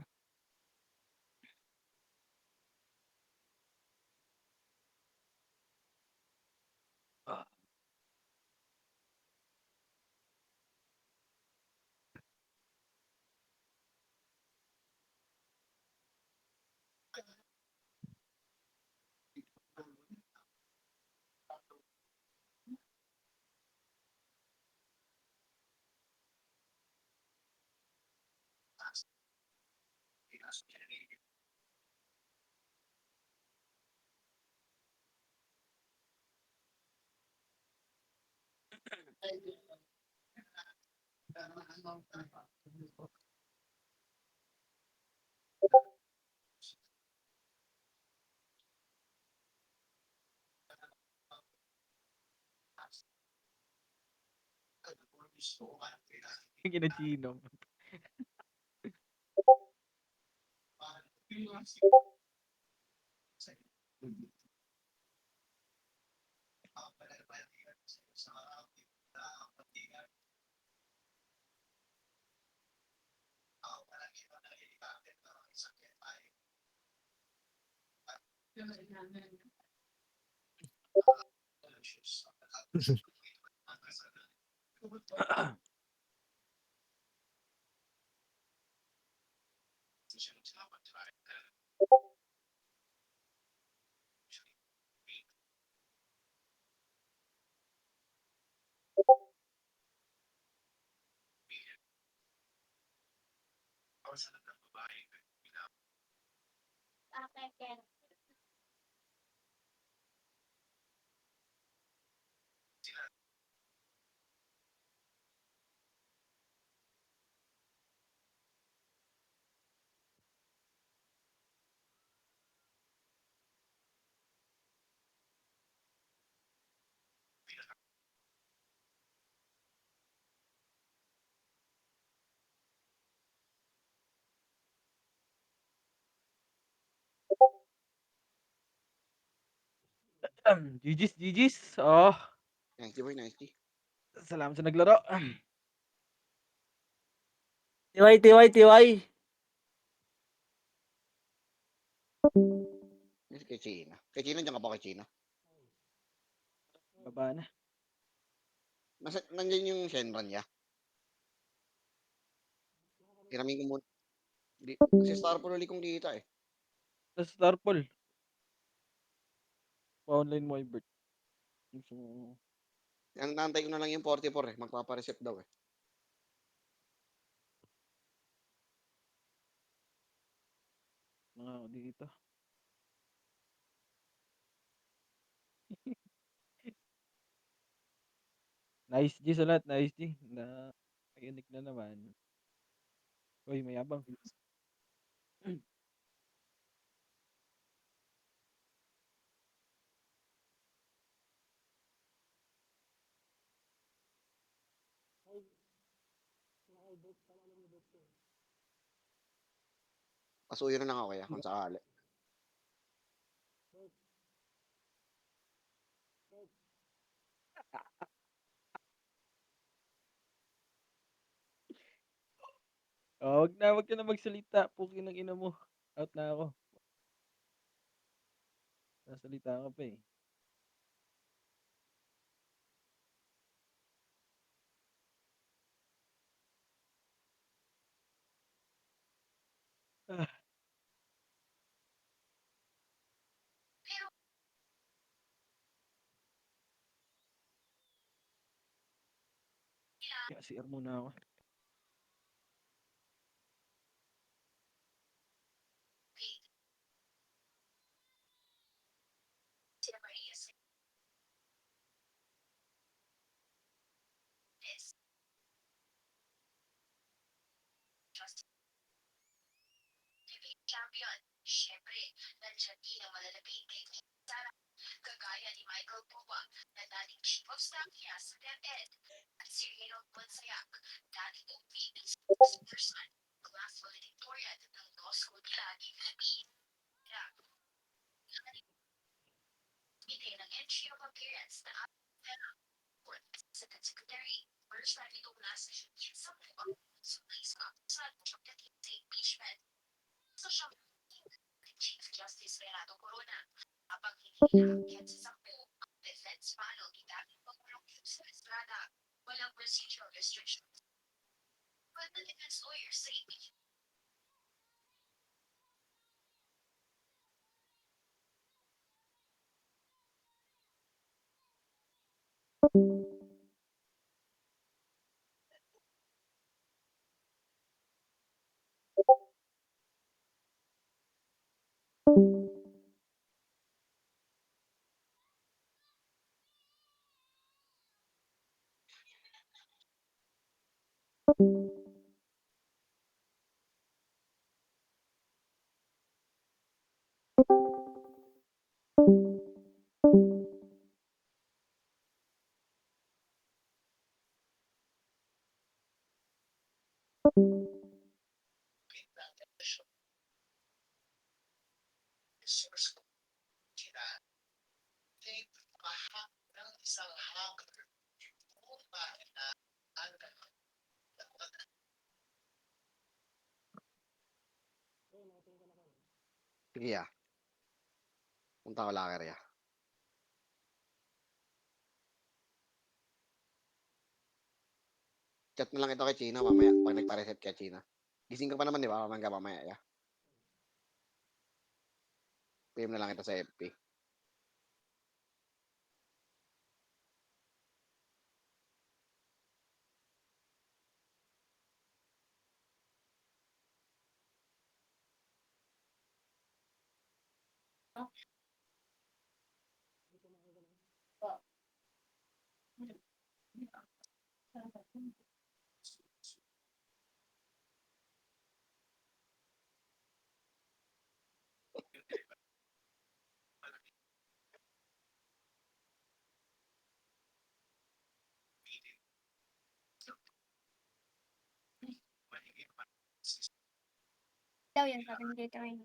Yung kinachino. GG's, GG's. Oh, Nice boy, nice. salamat sa naglaro. TY, TY, TY. Yes, kay China. Kay China, dyan ka ba kay China? Baba na. Nandiyan yung Shenron niya. Hiramin ko muna. Kasi Starfall uli kong kita eh. Sa Starfall. Pa-online mo, Ibert. Gusto mo- Ang nantay ko na lang yung 44 eh. Magpapareset daw eh. Mga ako dito. Nice G sa lahat, nice G. Na, unique na naman. Uy, mayabang. Pasuyo na lang ako kaya kung sakali. Oh, wag ka na magsalita. Pukin ng ina mo. Out na ako. Nasalita ka pa eh. Ah. Kaya CR muna ako. Sige ah. Punta ko locker ya. Chat na lang ito kay China mamaya pag nagpa-reset kay China. Gising ka pa naman di ba? Mamaya ya. PM na lang ito sa FP. Daw yan, sabi ni Tito Ryan.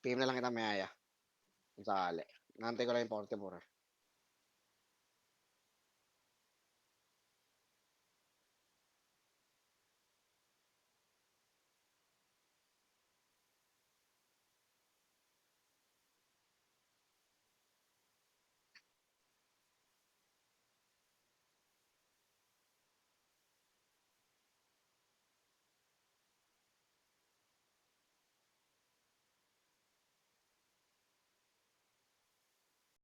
PM na lang kita mayaya. Kung sakali. Nantay ko lang yung 44 eh.